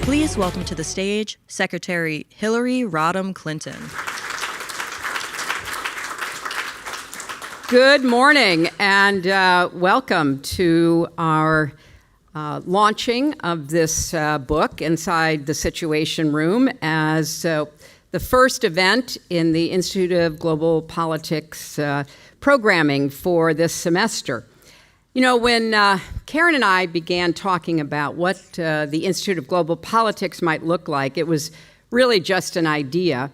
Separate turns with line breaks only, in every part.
Please welcome to the stage Secretary Hillary Rodham Clinton.
Good morning and welcome to our launching of this book inside the Situation Room as the first event in the Institute of Global Politics programming for this semester. You know, when Keren and I began talking about what the Institute of Global Politics might look like, it was really just an idea.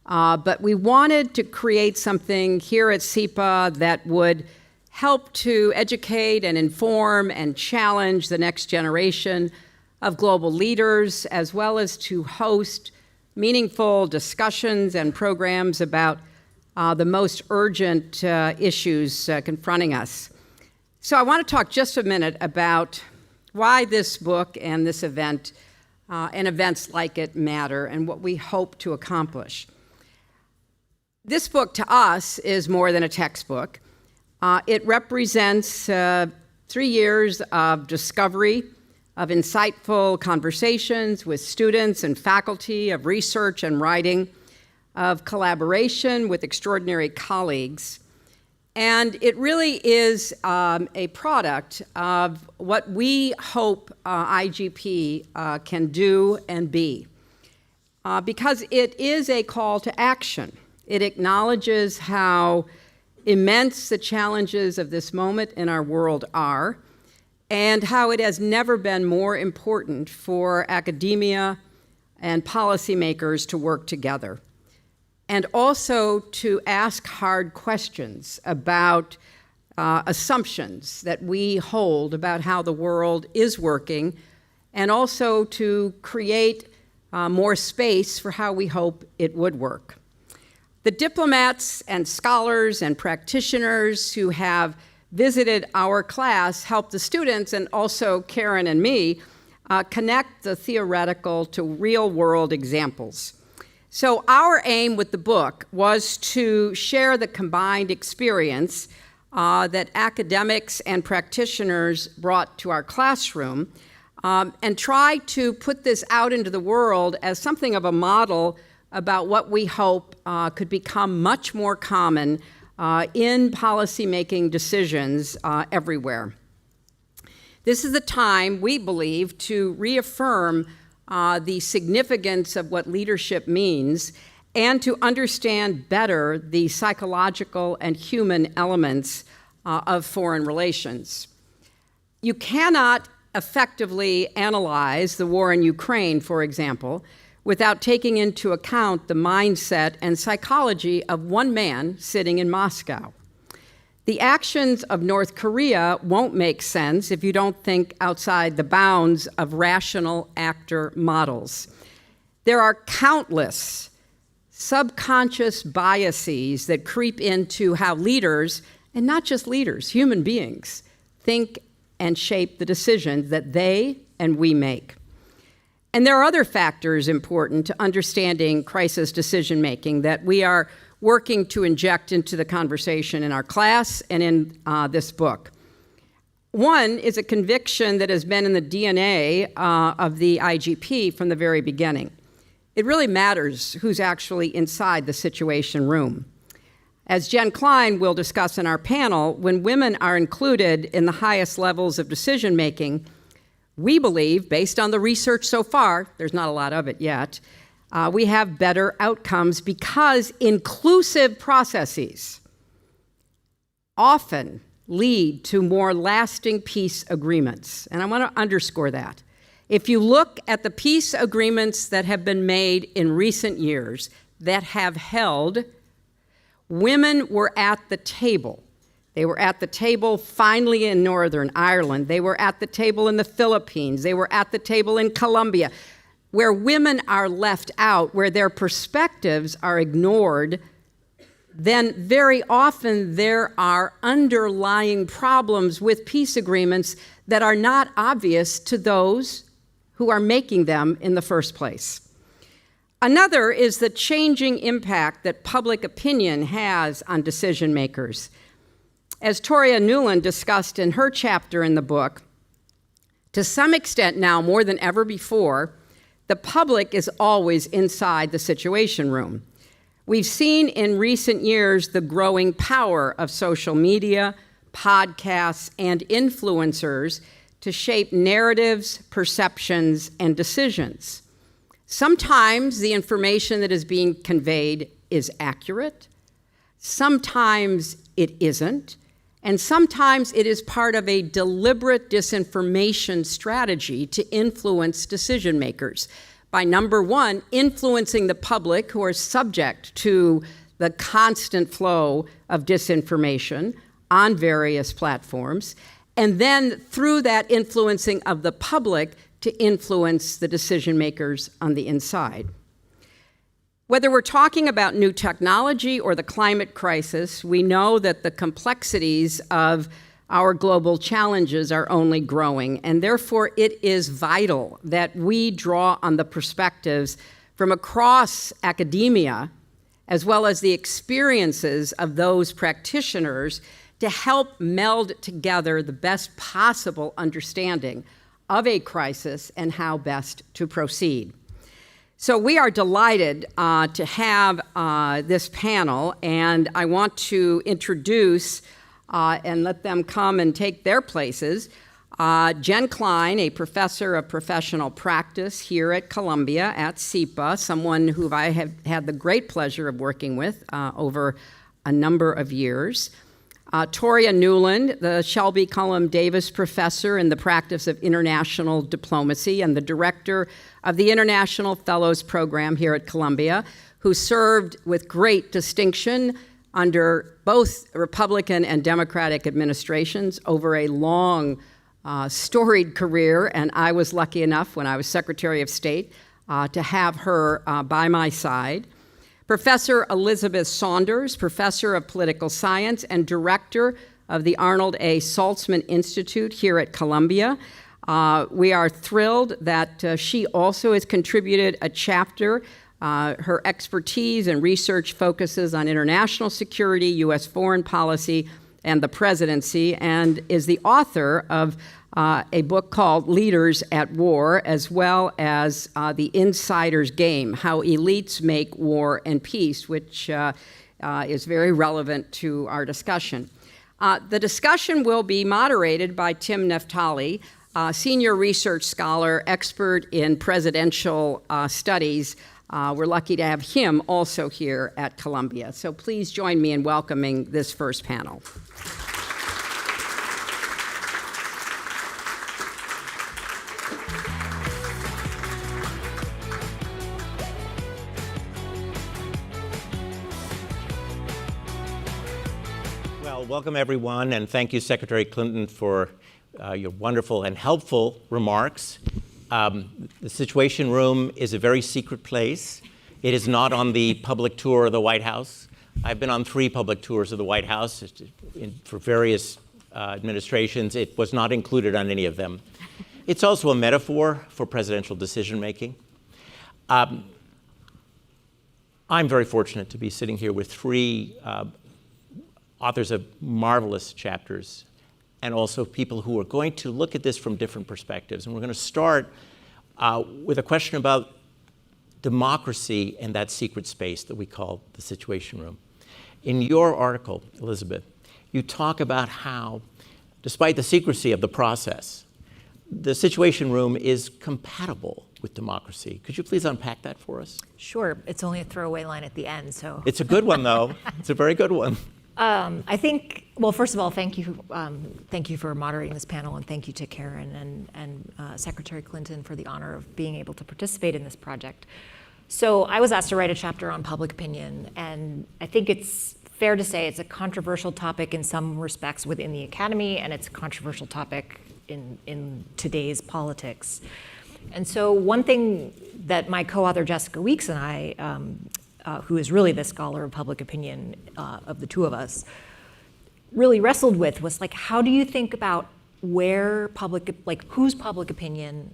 But we wanted to create something here at SIPA that would help to educate and inform and challenge the next generation of global leaders, as well as to host meaningful discussions and programs about the most urgent issues confronting us. So I want to talk just a minute about why this book and this event and events like it matter and what we hope to accomplish. This book to us is more than a textbook. It represents 3 years of discovery, of insightful conversations with students and faculty, of research and writing, of collaboration with extraordinary colleagues. And it really is a product of what we hope IGP can do and be. Because it is a call to action. It acknowledges how immense the challenges of this moment in our world are, and how it has never been more important for academia and policymakers to work together. And also to ask hard questions about assumptions that we hold about how the world is working, and also to create more space for how we hope it would work. The diplomats and scholars and practitioners who have visited our class help the students, and also Keren and me, connect the theoretical to real-world examples. So our aim with the book was to share the combined experience that academics and practitioners brought to our classroom and try to put this out into the world as something of a model about what we hope could become much more common in policymaking decisions everywhere. This is the time, we believe, to reaffirm the significance of what leadership means and to understand better the psychological and human elements of foreign relations. You cannot effectively analyze the war in Ukraine, for example, without taking into account the mindset and psychology of one man sitting in Moscow. The actions of North Korea won't make sense if you don't think outside the bounds of rational actor models. There are countless subconscious biases that creep into how leaders, and not just leaders, human beings, think and shape the decisions that they and we make. And there are other factors important to understanding crisis decision-making that we are working to inject into the conversation in our class and in this book. One is a conviction that has been in the DNA of the IGP from the very beginning. It really matters who's actually inside the Situation Room. As Jen Klein will discuss in our panel, when women are included in the highest levels of decision-making, we believe, based on the research so far, there's not a lot of it yet, we have better outcomes because inclusive processes often lead to more lasting peace agreements. And I want to underscore that. If you look at the peace agreements that have been made in recent years that have held, women were at the table. They were at the table finally in Northern Ireland. They were at the table in the Philippines. They were at the table in Columbia. Where women are left out, where their perspectives are ignored, then very often there are underlying problems with peace agreements that are not obvious to those who are making them in the first place. Another is the changing impact that public opinion has on decision makers. As Toria Nuland discussed in her chapter in the book, to some extent now, more than ever before, the public is always inside the Situation Room. We've seen in recent years the growing power of social media, podcasts, and influencers to shape narratives, perceptions, and decisions. Sometimes the information that is being conveyed is accurate, sometimes it isn't, and sometimes it is part of a deliberate disinformation strategy to influence decision makers by, number one, influencing the public who are subject to the constant flow of disinformation on various platforms, and then through that influencing of the public to influence the decision makers on the inside. Whether we're talking about new technology or the climate crisis, we know that the complexities of our global challenges are only growing, and therefore it is vital that we draw on the perspectives from across academia, as well as the experiences of those practitioners to help meld together the best possible understanding of a crisis and how best to proceed. So we are delighted to have this panel, and I want to introduce and let them come and take their places. Jen Klein, a professor of professional practice here at Columbia at SIPA, someone who I have had the great pleasure of working with over a number of years. Toria Nuland, the Shelby Cullom Davis Professor in the Practice of International Diplomacy and the Director of the International Fellows Program here at Columbia, who served with great distinction under both Republican and Democratic administrations over a long, storied career, and I was lucky enough when I was Secretary of State to have her by my side. Professor Elizabeth Saunders, Professor of Political Science and Director of the Arnold A. Saltzman Institute here at Columbia. We are thrilled that she also has contributed a chapter. Her expertise and research focuses on international security, U.S. foreign policy, and the presidency, and is the author of a book called Leaders at War, as well as The Insider's Game, How Elites Make War and Peace, which is very relevant to our discussion. The discussion will be moderated by Tim Neftali, senior research scholar, expert in presidential studies. We're lucky to have him also here at Columbia. So please join me in welcoming this first panel.
Well, welcome everyone, and thank you, Secretary Clinton, for your wonderful and helpful remarks. The Situation Room is a very secret place. It is not on the public tour of the White House. I've been on 3 public tours of the White House for various administrations. It was not included on any of them. It's also a metaphor for presidential decision-making. I'm very fortunate to be sitting here with 3 authors of marvelous chapters, and also people who are going to look at this from different perspectives. And we're going to start with a question about democracy and that secret space that we call the Situation Room. In your article, Elizabeth, you talk about how, despite the secrecy of the process, the Situation Room is compatible with democracy. Could you please unpack that for us?
Sure. It's only a throwaway line at the end, so.
It's a good one, though. It's a very good one.
I think, well, first of all, thank you for moderating this panel, and thank you to Keren and Secretary Clinton for the honor of being able to participate in this project. So I was asked to write a chapter on public opinion, and I think it's fair to say it's a controversial topic in some respects within the academy, and it's a controversial topic in today's politics. And so one thing that my co-author Jessica Weeks and I, who is really the scholar of public opinion of the 2 of us, really wrestled with was like, how do you think about where whose public opinion,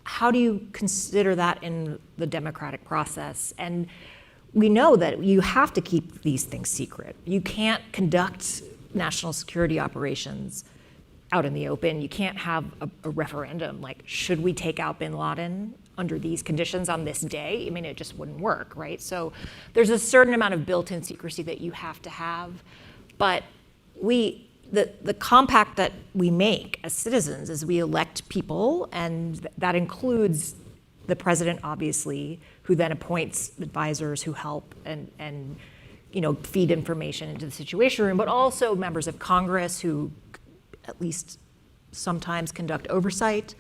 how do you consider that in the democratic process? And we know that you have to keep these things secret. You can't conduct national security operations out in the open. You can't have a referendum like, should we take out bin Laden under these conditions on this day? I mean, it just wouldn't work, right? So there's a certain amount of built-in secrecy that you have to have. But the compact that we make as citizens is we elect people, and that includes the president, obviously, who then appoints advisors who help and feed information into the Situation Room, but also members of Congress who at least sometimes conduct oversight,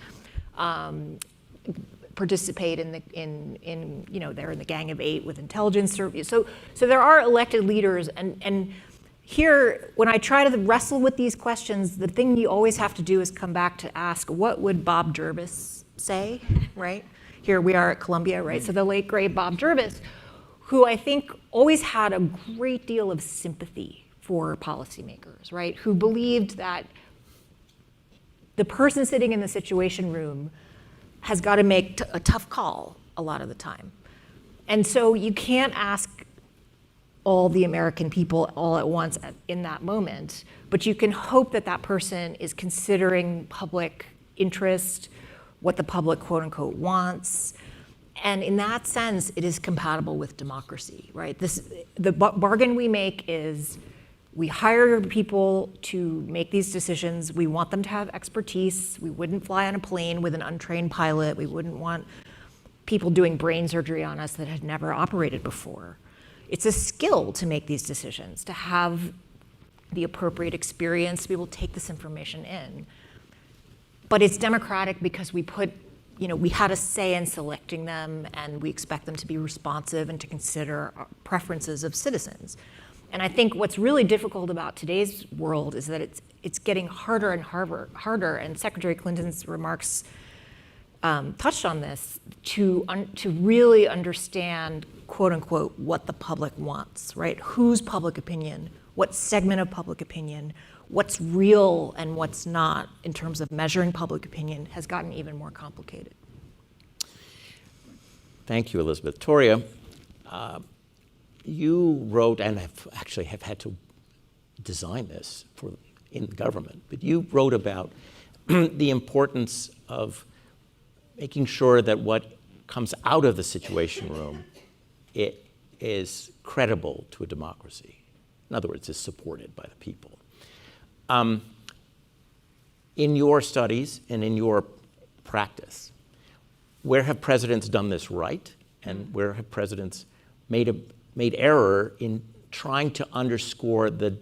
participate in they're in the Gang of Eight with intelligence service. So there are elected leaders, and here, when I try to wrestle with these questions, the thing you always have to do is come back to ask, what would Bob Jervis say, right? Here we are at Columbia, right? So the late, great Bob Jervis, who I think always had a great deal of sympathy for policymakers, right? Who believed that the person sitting in the Situation Room has got to make a tough call a lot of the time. And so you can't ask all the American people all at once in that moment, but you can hope that that person is considering public interest, what the public quote unquote wants. And in that sense, it is compatible with democracy, right? The bargain we make is we hire people to make these decisions. We want them to have expertise. We wouldn't fly on a plane with an untrained pilot. We wouldn't want people doing brain surgery on us that had never operated before. It's a skill to make these decisions, to have the appropriate experience to be able to take this information in. But it's democratic because we had a say in selecting them, and we expect them to be responsive and to consider preferences of citizens. And I think what's really difficult about today's world is that it's getting harder and harder, and Secretary Clinton's remarks touched on this, to really understand, quote unquote, what the public wants, right? Whose public opinion, what segment of public opinion, what's real and what's not in terms of measuring public opinion has gotten even more complicated.
Thank you, Elizabeth. Toria, you wrote, and have had to design this in government, but you wrote about the importance of making sure that what comes out of the Situation Room it is credible to a democracy. In other words, is supported by the people. In your studies and in your practice, where have presidents done this right, and where have presidents made error in trying to underscore the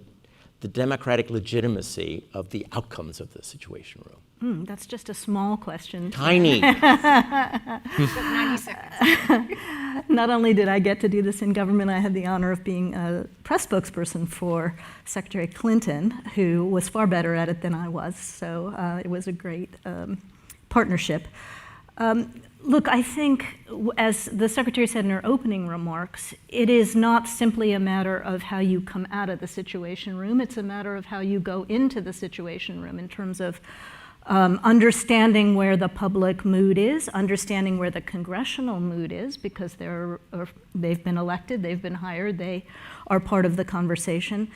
democratic legitimacy of the outcomes of the Situation Room?
That's just a small question.
Tiny.
90 seconds.
Not only did I get to do this in government, I had the honor of being a press spokesperson for Secretary Clinton, who was far better at it than I was. So it was a great partnership. Look, I think, as the Secretary said in her opening remarks, it is not simply a matter of how you come out of the Situation Room. It's a matter of how you go into the Situation Room in terms of understanding where the public mood is, understanding where the congressional mood is, because they've been elected, they've been hired, they are part of the conversation.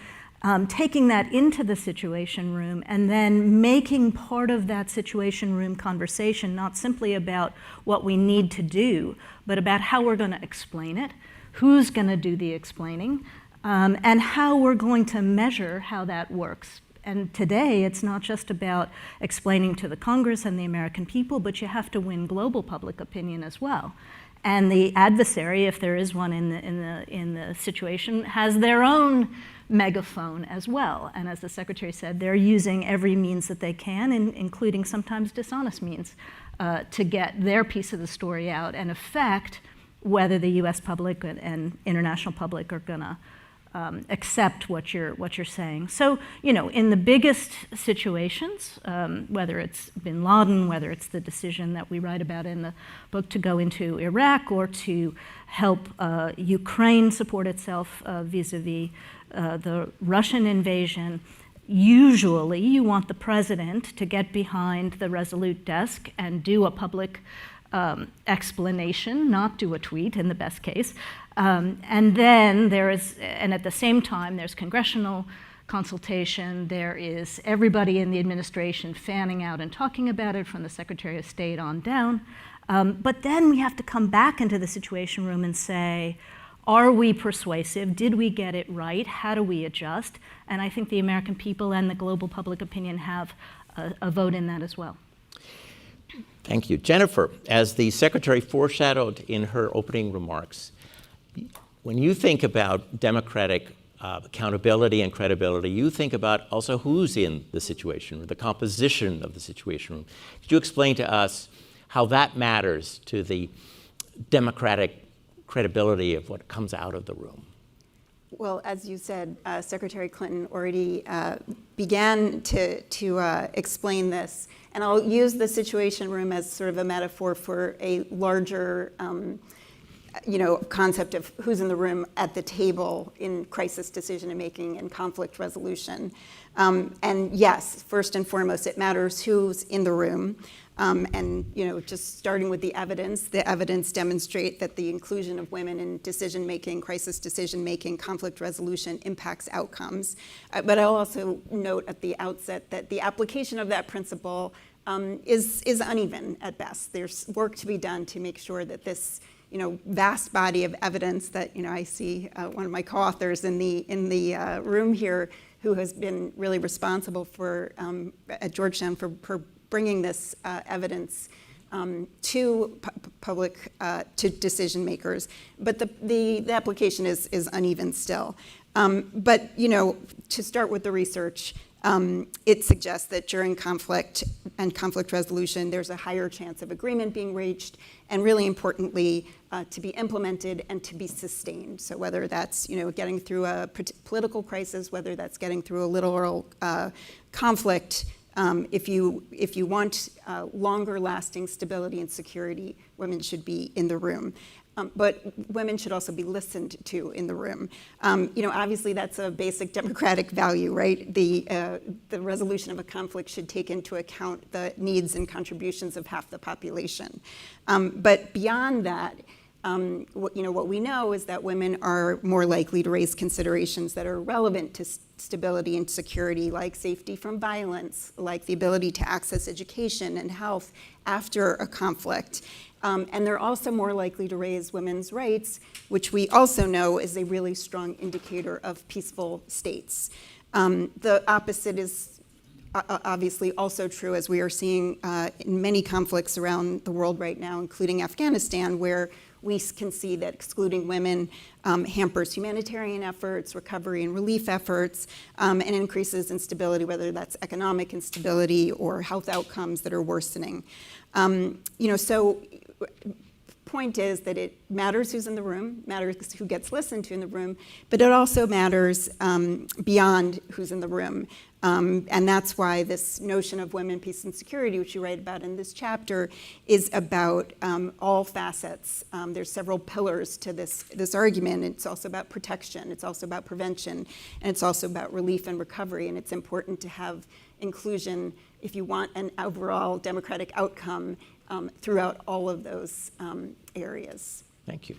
Taking that into the Situation Room and then making part of that Situation Room conversation not simply about what we need to do, but about how we're going to explain it, who's going to do the explaining, and how we're going to measure how that works. And today, it's not just about explaining to the Congress and the American people, but you have to win global public opinion as well. And the adversary, if there is one in the situation, has their own megaphone as well. And as the Secretary said, they're using every means that they can, including sometimes dishonest means, to get their piece of the story out and affect whether the U.S. public and international public are going to accept what you're saying. So, in the biggest situations, whether it's bin Laden, whether it's the decision that we write about in the book to go into Iraq or to help Ukraine support itself vis-a-vis the Russian invasion, usually you want the president to get behind the Resolute desk and do a public explanation, not do a tweet in the best case. And then and at the same time, there's congressional consultation. There is everybody in the administration fanning out and talking about it, from the Secretary of State on down. But then we have to come back into the Situation Room and say, are we persuasive? Did we get it right? How do we adjust? And I think the American people and the global public opinion have a vote in that as well.
Thank you. Jennifer, as the Secretary foreshadowed in her opening remarks, when you think about democratic accountability and credibility, you think about also who's in the Situation Room, the composition of the Situation Room. Could you explain to us how that matters to the democratic credibility of what comes out of the room?
Well, as you said, Secretary Clinton already began to explain this. And I'll use the Situation Room as sort of a metaphor for a larger concept of who's in the room at the table in crisis decision-making and conflict resolution. And yes, first and foremost, it matters who's in the room. Just starting with the evidence demonstrate that the inclusion of women in decision-making, crisis decision-making, conflict resolution impacts outcomes. But I'll also note at the outset that the application of that principle is uneven at best. There's work to be done to make sure that this vast body of evidence that I see one of my co-authors in the room here, who has been really responsible for at Georgetown for bringing this evidence to public to decision makers, but the application is uneven still. But to start with the research, it suggests that during conflict and conflict resolution, there's a higher chance of agreement being reached, and really importantly, to be implemented and to be sustained. So whether that's getting through a political crisis, whether that's getting through a literal conflict, if you want longer lasting stability and security, women should be in the room. But women should also be listened to in the room. Obviously that's a basic democratic value, right? The resolution of a conflict should take into account the needs and contributions of half the population. But beyond that, what we know is that women are more likely to raise considerations that are relevant to stability and security, like safety from violence, like the ability to access education and health after a conflict. And they're also more likely to raise women's rights, which we also know is a really strong indicator of peaceful states. The opposite is obviously also true, as we are seeing in many conflicts around the world right now, including Afghanistan, where we can see that excluding women hampers humanitarian efforts, recovery and relief efforts, and increases instability, whether that's economic instability or health outcomes that are worsening. So point is that it matters who's in the room, matters who gets listened to in the room, but it also matters beyond who's in the room. And that's why this notion of women, peace, and security, which you write about in this chapter, is about all facets. There's several pillars to this argument. It's also about protection, it's also about prevention, and it's also about relief and recovery. And it's important to have inclusion if you want an overall democratic outcome throughout all of those areas.
Thank you.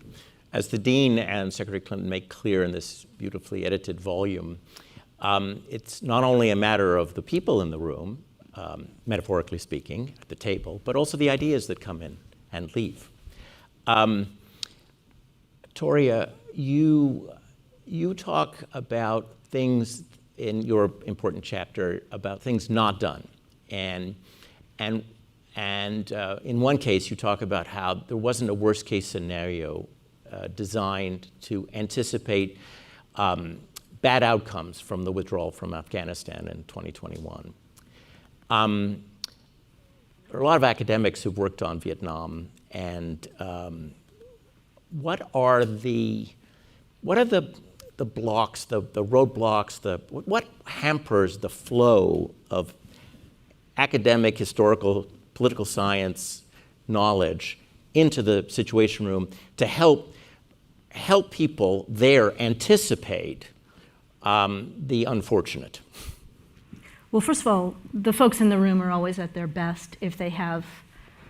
As the Dean and Secretary Clinton make clear in this beautifully edited volume, it's not only a matter of the people in the room, metaphorically speaking, at the table, but also the ideas that come in and leave. Toria, you talk about things in your important chapter about things not done, and in one case you talk about how there wasn't a worst case scenario designed to anticipate bad outcomes from the withdrawal from Afghanistan in 2021. There are a lot of academics who've worked on Vietnam, and what are the blocks, the roadblocks, what hampers the flow of academic, historical, political science knowledge into the Situation Room to help people there anticipate the unfortunate?
Well, first of all, the folks in the room are always at their best if they have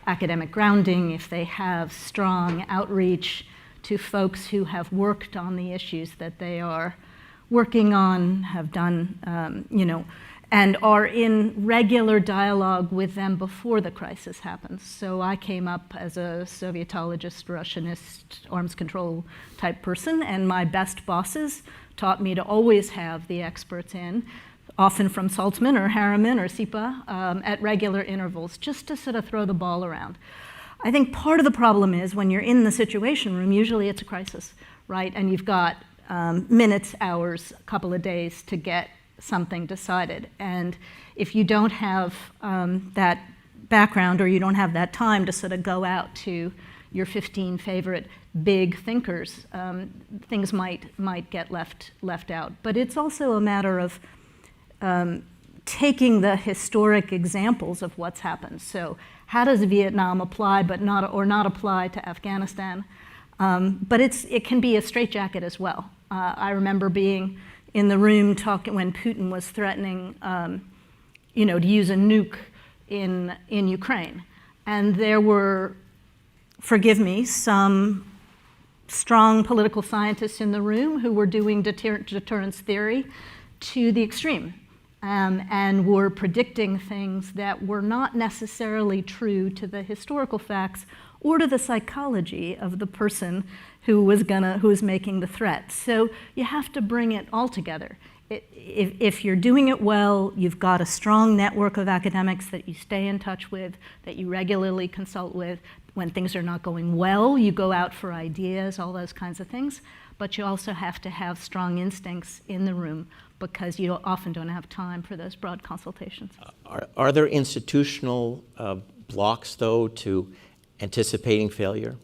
academic grounding, if they have strong outreach to folks who have worked on the issues that they are working on, have done, and are in regular dialogue with them before the crisis happens. So I came up as a Sovietologist, Russianist, arms control type person, and my best bosses taught me to always have the experts in, often from Saltzman or Harriman or SIPA, at regular intervals, just to sort of throw the ball around. I think part of the problem is when you're in the Situation Room, usually it's a crisis, right? And you've got minutes, hours, a couple of days to get something decided. And if you don't have that background, or you don't have that time to sort of go out to your 15 favorite big thinkers, things might get left out. But it's also a matter of taking the historic examples of what's happened. So how does Vietnam apply but not apply to Afghanistan? But it can be a straitjacket as well. I remember being in the room talking when Putin was threatening, to use a nuke in Ukraine, and there were, forgive me, some strong political scientists in the room who were doing deterrence theory to the extreme, and were predicting things that were not necessarily true to the historical facts or to the psychology of the person who was making the threat. So you have to bring it all together. If you're doing it well, you've got a strong network of academics that you stay in touch with, that you regularly consult with. When things are not going well, you go out for ideas, all those kinds of things. But you also have to have strong instincts in the room, because you often don't have time for those broad consultations.
Are there institutional blocks, though, to anticipating failure?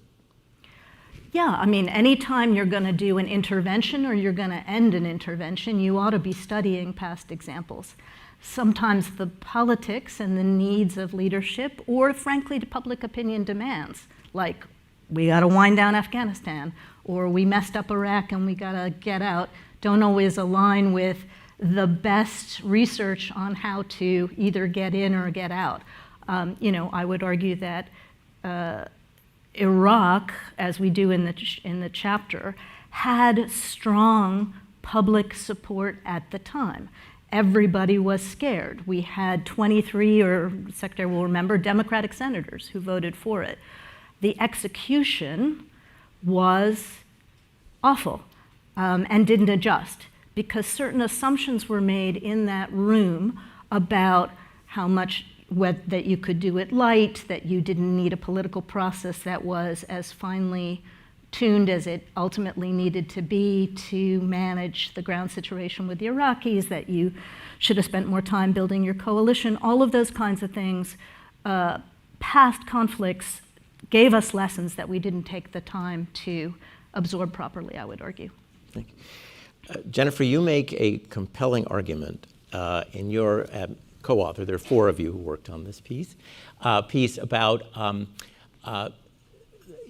Yeah, I mean, anytime you're going to do an intervention or you're going to end an intervention, you ought to be studying past examples. Sometimes the politics and the needs of leadership, or frankly, the public opinion demands, like we got to wind down Afghanistan, or we messed up Iraq and we got to get out, don't always align with the best research on how to either get in or get out. I would argue that Iraq, as we do in the chapter, had strong public support at the time. Everybody was scared. We had 23, or Secretary will remember, Democratic senators who voted for it. The execution was awful and didn't adjust, because certain assumptions were made in that room about how much that you could do it light, that you didn't need a political process that was as finely tuned as it ultimately needed to be to manage the ground situation with the Iraqis, that you should have spent more time building your coalition, all of those kinds of things. Past conflicts gave us lessons that we didn't take the time to absorb properly, I would argue.
Thank you. Jennifer, you make a compelling argument in your co-author, there are 4 of you who worked on this piece about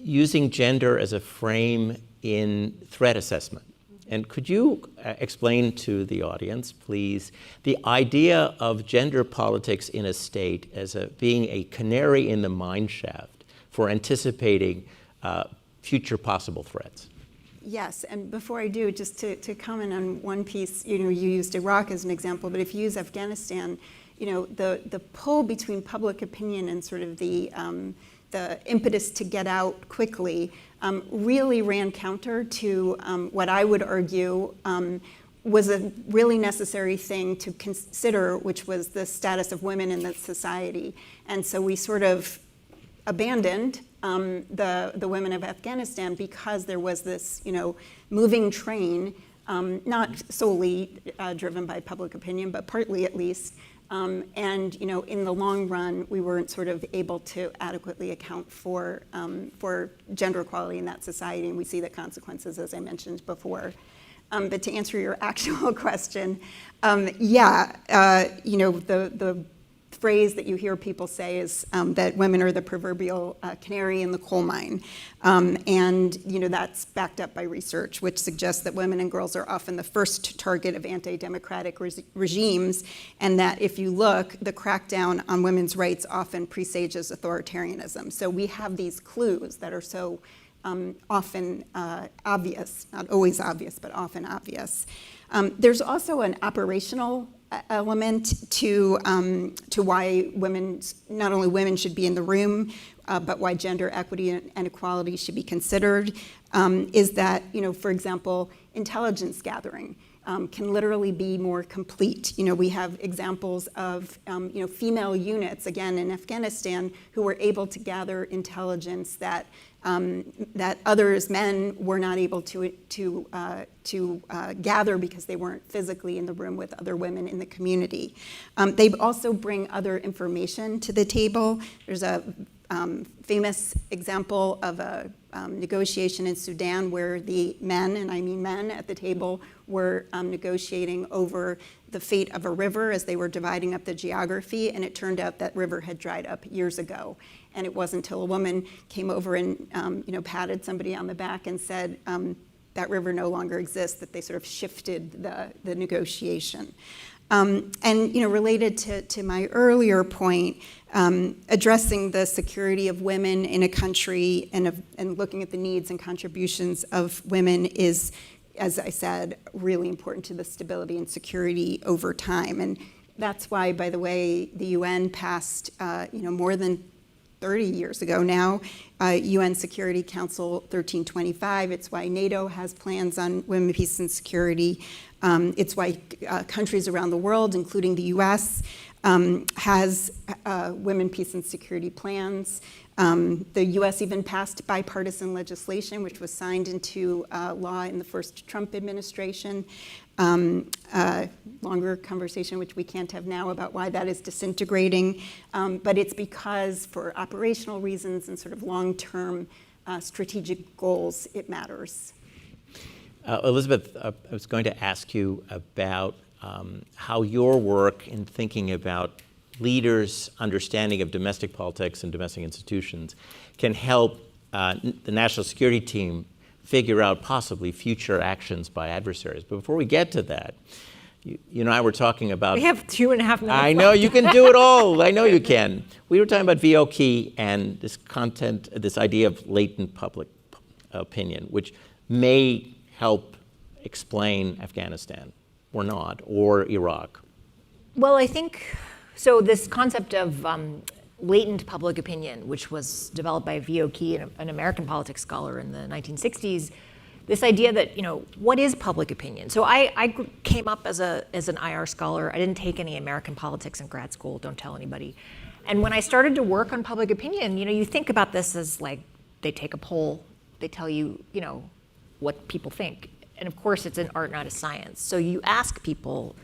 using gender as a frame in threat assessment. And could you explain to the audience, please, the idea of gender politics in a state as being a canary in the mine shaft for anticipating future possible threats?
Yes, and before I do, just to comment on one piece, you used Iraq as an example, but if you use Afghanistan, the pull between public opinion and sort of the impetus to get out quickly really ran counter to what I would argue was a really necessary thing to consider, which was the status of women in the society. And so we sort of abandoned the women of Afghanistan because there was this, moving train, not solely driven by public opinion, but partly at least. And in the long run, we weren't sort of able to adequately account for gender equality in that society, and we see the consequences, as I mentioned before. But to answer your actual question, the phrase that you hear people say is that women are the proverbial canary in the coal mine. And that's backed up by research, which suggests that women and girls are often the first target of anti-democratic regimes, and that if you look, the crackdown on women's rights often presages authoritarianism. So we have these clues that are so often obvious, not always obvious, but often obvious. There's also an operational element to why not only women should be in the room, but why gender equity and equality should be considered, is that, for example, intelligence gathering can literally be more complete. We have examples of, female units, again, in Afghanistan, who were able to gather intelligence that others, men, were not able to gather because they weren't physically in the room with other women in the community. They also bring other information to the table. There's a famous example of a negotiation in Sudan where the men, and I mean men, at the table were negotiating over the fate of a river as they were dividing up the geography, and it turned out that river had dried up years ago. And it wasn't until a woman came over and patted somebody on the back and said, that river no longer exists, that they sort of shifted the negotiation. And related to my earlier point, addressing the security of women in a country and looking at the needs and contributions of women is, as I said, really important to the stability and security over time. And that's why, by the way, the UN passed, more than 30 years ago now, UN Security Council 1325. It's why NATO has plans on women, peace, and security. It's why countries around the world, including the US, has women, peace, and security plans. The US even passed bipartisan legislation, which was signed into law in the first Trump administration. Longer conversation, which we can't have now, about why that is disintegrating. But it's because, for operational reasons and sort of long-term strategic goals, it matters.
Elizabeth, I was going to ask you about how your work in thinking about leaders' understanding of domestic politics and domestic institutions can help the national security team figure out possibly future actions by adversaries. But before we get to that, you and I were talking about...
We have 2.5 minutes
I know, you can do it all. I know you can. We were talking about VOK and this idea of latent public opinion, which may help explain Afghanistan, or not, or Iraq.
Well, I think, so this concept of latent public opinion, which was developed by VOK, an American politics scholar in the 1960s, this idea that, what is public opinion? So I came up as an IR scholar. I didn't take any American politics in grad school, don't tell anybody. And when I started to work on public opinion, you think about this as like, they take a poll, they tell you, what people think. And of course, it's an art, not a science. So you ask people,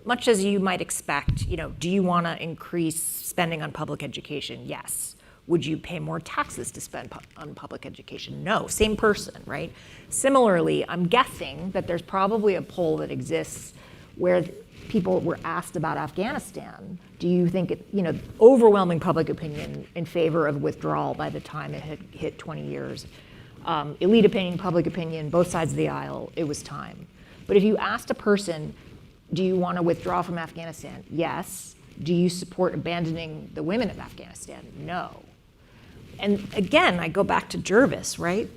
much as you might expect, do you want to increase spending on public education? Yes. Would you pay more taxes to spend on public education? No. Same person, right? Similarly, I'm guessing that there's probably a poll that exists where people were asked about Afghanistan. Do you think overwhelming public opinion in favor of withdrawal by the time it had hit 20 years? Elite opinion, public opinion, both sides of the aisle, it was time. But if you asked a person, do you want to withdraw from Afghanistan? Yes. Do you support abandoning the women of Afghanistan? No. And again, I go back to Jervis, right?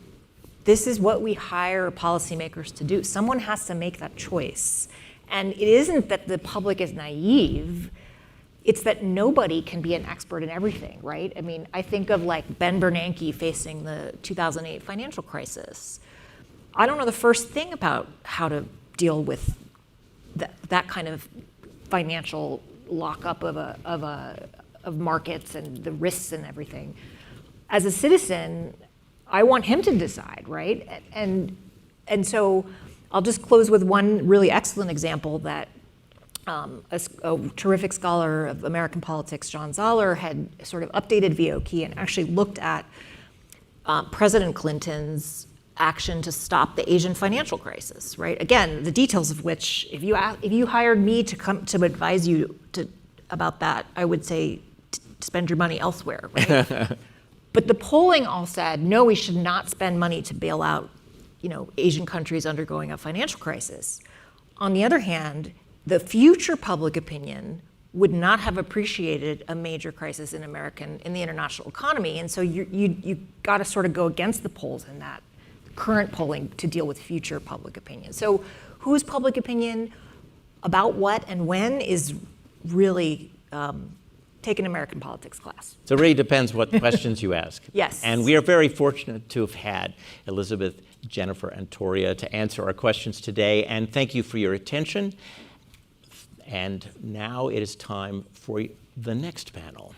This is what we hire policymakers to do. Someone has to make that choice. And it isn't that the public is naive, it's that nobody can be an expert in everything, right? I mean, I think of like Ben Bernanke facing the 2008 financial crisis. I don't know the first thing about how to deal with that kind of financial lockup of markets and the risks and everything. As a citizen, I want him to decide, right? And so I'll just close with one really excellent example that a terrific scholar of American politics, John Zoller, had sort of updated VOK and actually looked at President Clinton's action to stop the Asian financial crisis, right? Again, the details of which, if you hired me to come to advise you to about that, I would say spend your money elsewhere, right? But the polling all said, no, we should not spend money to bail out, Asian countries undergoing a financial crisis. On the other hand, the future public opinion would not have appreciated a major crisis in the international economy. And so you got to sort of go against the polls in that current polling to deal with future public opinion. So whose public opinion about what and when is really take an American politics class.
So it really depends what questions you ask.
Yes.
And we are very fortunate to have had Elizabeth, Jennifer, and Toria to answer our questions today. And thank you for your attention. And now it is time for the next panel.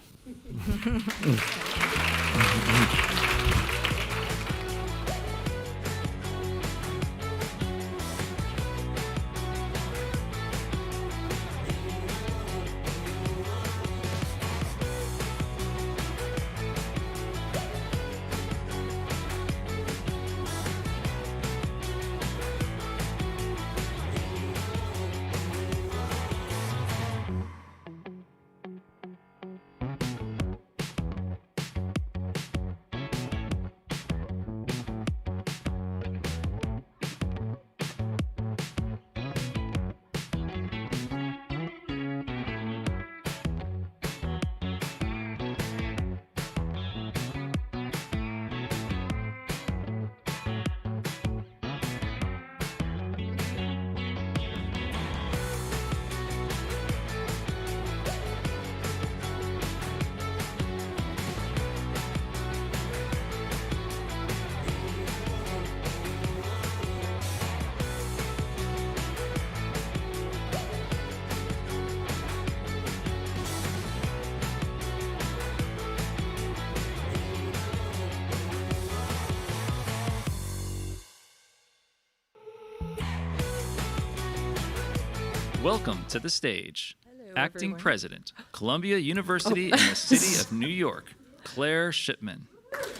Welcome to the stage, Acting
everyone.
President, Columbia University in the city of New York, Claire Shipman.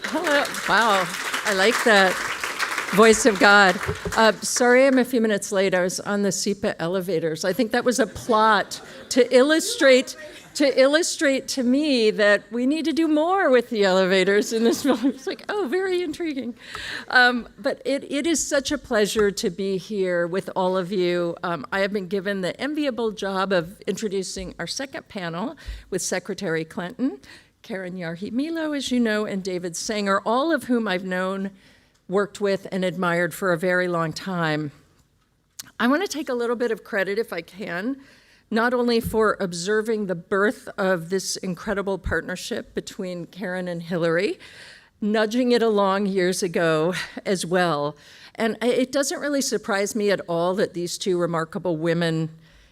Hello. Wow, I like that. Voice of God. Sorry I'm a few minutes late. I was on the SIPA elevators. I think that was a plot to illustrate to me that we need to do more with the elevators in this film. It's like, oh, very intriguing. But it is such a pleasure to be here with all of you. I have been given the enviable job of introducing our second panel with Secretary Clinton, Keren Yarhi-Milo, as you know, and David Sanger, all of whom I've known, worked with, and admired for a very long time. I want to take a little bit of credit, if I can, not only for observing the birth of this incredible partnership between Keren and Hillary, nudging it along years ago as well. And it doesn't really surprise me at all that these two remarkable women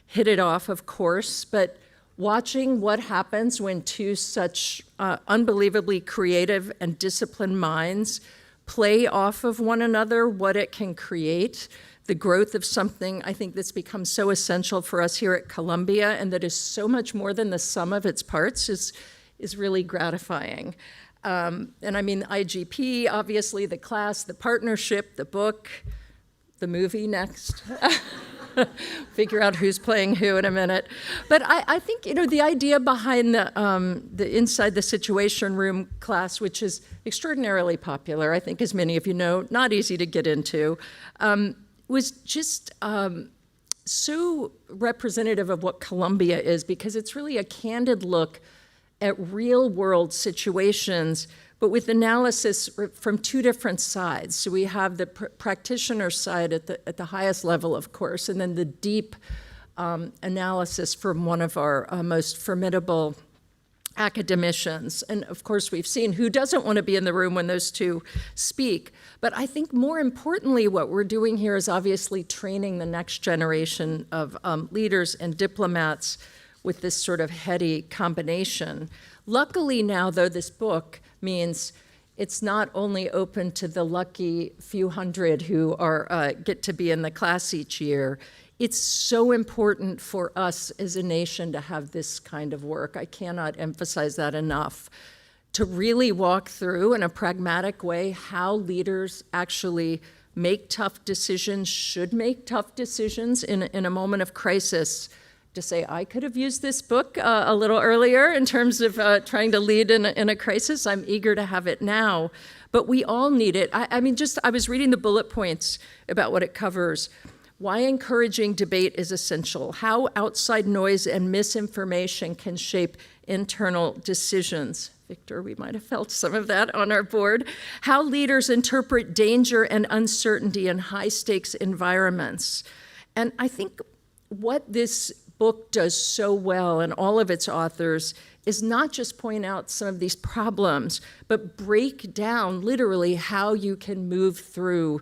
hit it off, of course, but watching what happens when two such unbelievably creative and disciplined minds play off of one another, what it can create, the growth of something I think that's become so essential for us here at Columbia and that is so much more than the sum of its parts is really gratifying. And I mean, IGP, obviously, the class, the partnership, the book, the movie next. Figure out who's playing who in a minute. But I think, the idea behind the Inside the Situation Room class, which is extraordinarily popular, I think, as many of you know, not easy to get into, was just so representative of what Columbia is, because it's really a candid look at real-world situations, but with analysis from two different sides. So we have the practitioner side at the highest level, of course, and then the deep analysis from one of our most formidable academicians. And of course, we've seen who doesn't want to be in the room when those two speak. But I think more importantly, what we're doing here is obviously training the next generation of leaders and diplomats with this sort of heady combination. Luckily now, though, this book means it's not only open to the lucky few hundred who are get to be in the class each year. It's so important for us as a nation to have this kind of work. I cannot emphasize that enough. To really walk through in a pragmatic way how leaders actually make tough decisions, should make tough decisions in a moment of crisis, to say I could have used this book a little earlier in terms of trying to lead in a crisis. I'm eager to have it now. But we all need it. I was reading the bullet points about what it covers. Why encouraging debate is essential. How outside noise and misinformation can shape internal decisions. Victor, we might have felt some of that on our board. How leaders interpret danger and uncertainty in high-stakes environments. And I think what this book does so well, and all of its authors, is not just point out some of these problems, but break down literally how you can move through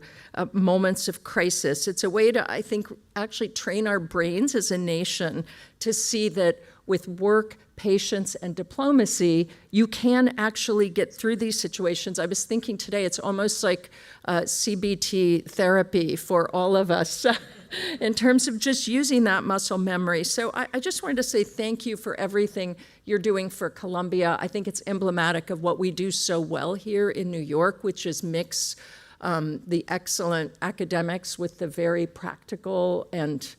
moments of crisis. It's a way to, I think, actually train our brains as a nation to see that with work, patience, and diplomacy, you can actually get through these situations. I was thinking today, it's almost like CBT therapy for all of us. In terms of just using that muscle memory. So I just wanted to say thank you for everything you're doing for Columbia. I think it's emblematic of what we do so well here in New York, which is mix the excellent academics with the very practical and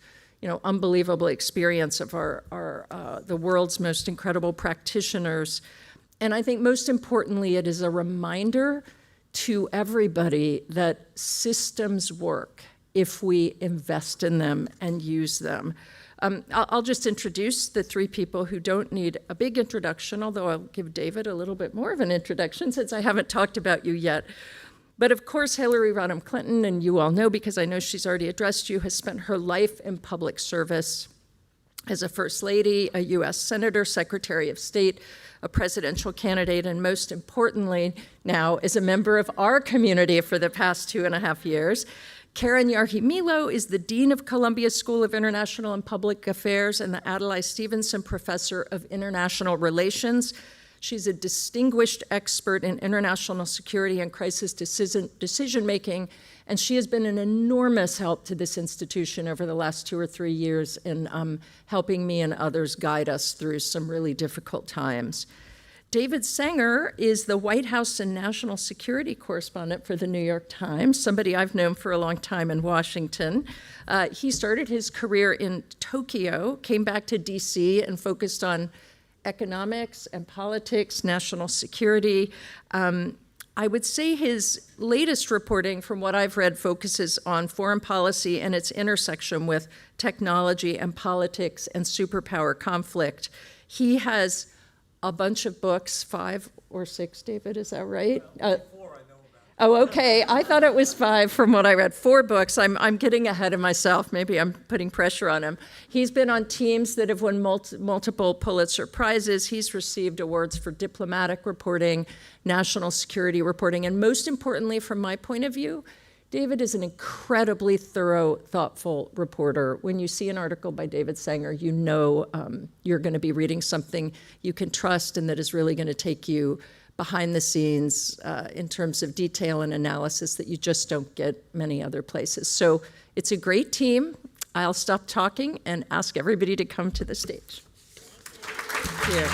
unbelievable experience of the world's most incredible practitioners. And I think most importantly, it is a reminder to everybody that systems work if we invest in them and use them. I'll just introduce the three people who don't need a big introduction, although I'll give David a little bit more of an introduction since I haven't talked about you yet. But of course, Hillary Rodham Clinton, and you all know because I know she's already addressed you, has spent her life in public service as a First Lady, a U.S. Senator, Secretary of State, a presidential candidate, and most importantly now is a member of our community for the past 2.5 years. Keren Yarhi-Milo is the Dean of Columbia School of International and Public Affairs and the Adlai Stevenson Professor of International Relations. She's a distinguished expert in international security and crisis decision-making, and she has been an enormous help to this institution over the last 2 or 3 years in helping me and others guide us through some really difficult times. David Sanger is the White House and national security correspondent for the New York Times, somebody I've known for a long time in Washington. He started his career in Tokyo, came back to DC, and focused on economics and politics, national security. I would say his latest reporting, from what I've read, focuses on foreign policy and its intersection with technology and politics and superpower conflict. He has a bunch of books, 5 or 6, David, is that right?
4 I know about.
Oh, okay. I thought it was 5 from what I read. 4 books. I'm getting ahead of myself. Maybe I'm putting pressure on him. He's been on teams that have won multiple Pulitzer Prizes. He's received awards for diplomatic reporting, national security reporting, and most importantly, from my point of view, David is an incredibly thorough, thoughtful reporter. When you see an article by David Sanger, you know you're going to be reading something you can trust and that is really going to take you behind the scenes in terms of detail and analysis that you just don't get many other places. So it's a great team. I'll stop talking and ask everybody to come to the stage. Thank you.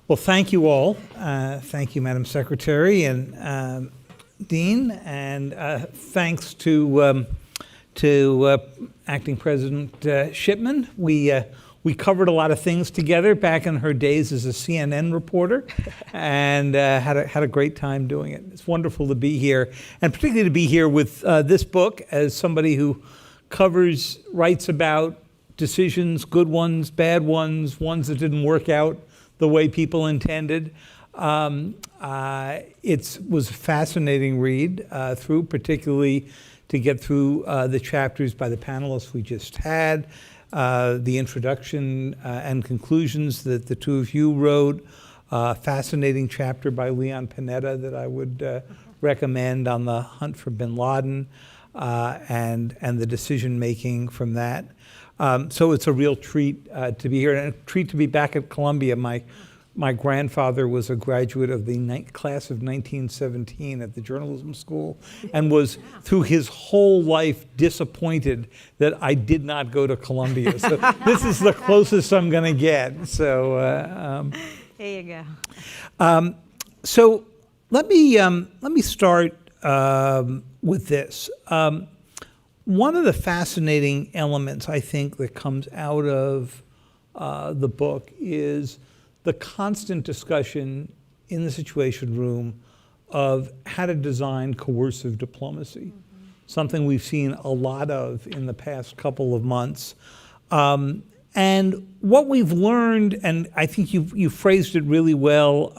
Well, thank you all. Thank you, Madam Secretary and Dean, and thanks to Acting President Shipman. We covered a lot of things together back in her days as a CNN reporter, and had a great time doing it. It's wonderful to be here, and particularly to be here with this book as somebody who writes about decisions, good ones, bad ones, ones that didn't work out the way people intended. It was a fascinating read through, particularly to get through the chapters by the panelists we just had, the introduction and conclusions that the two of you wrote, fascinating chapter by Leon Panetta that I would recommend on the hunt for bin Laden, and the decision-making from that. So it's a real treat to be here, and a treat to be back at Columbia. My My grandfather was a graduate of the class of 1917 at the journalism school and was, through his whole life, disappointed that I did not go to Columbia. So this is the closest I'm going to get. So
There you go.
so let me start with this. One of the fascinating elements, I think, that comes out of the book is the constant discussion in the Situation Room of how to design coercive diplomacy, something we've seen a lot of in the past couple of months. And what we've learned, and I think you phrased it really well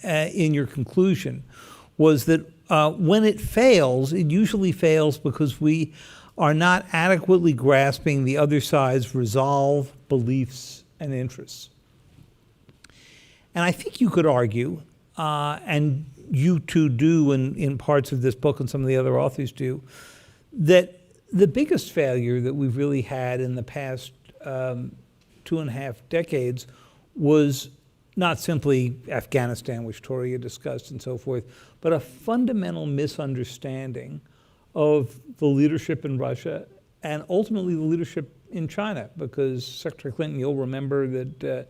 in your conclusion, was that when it fails, it usually fails because we are not adequately grasping the other side's resolve, beliefs, and interests. And I think you could argue, and you two do in parts of this book and some of the other authors do, that the biggest failure that we've really had in the past 2.5 decades was not simply Afghanistan, which Toria discussed and so forth, but a fundamental misunderstanding of the leadership in Russia and ultimately the leadership in China, because Secretary Clinton, you'll remember that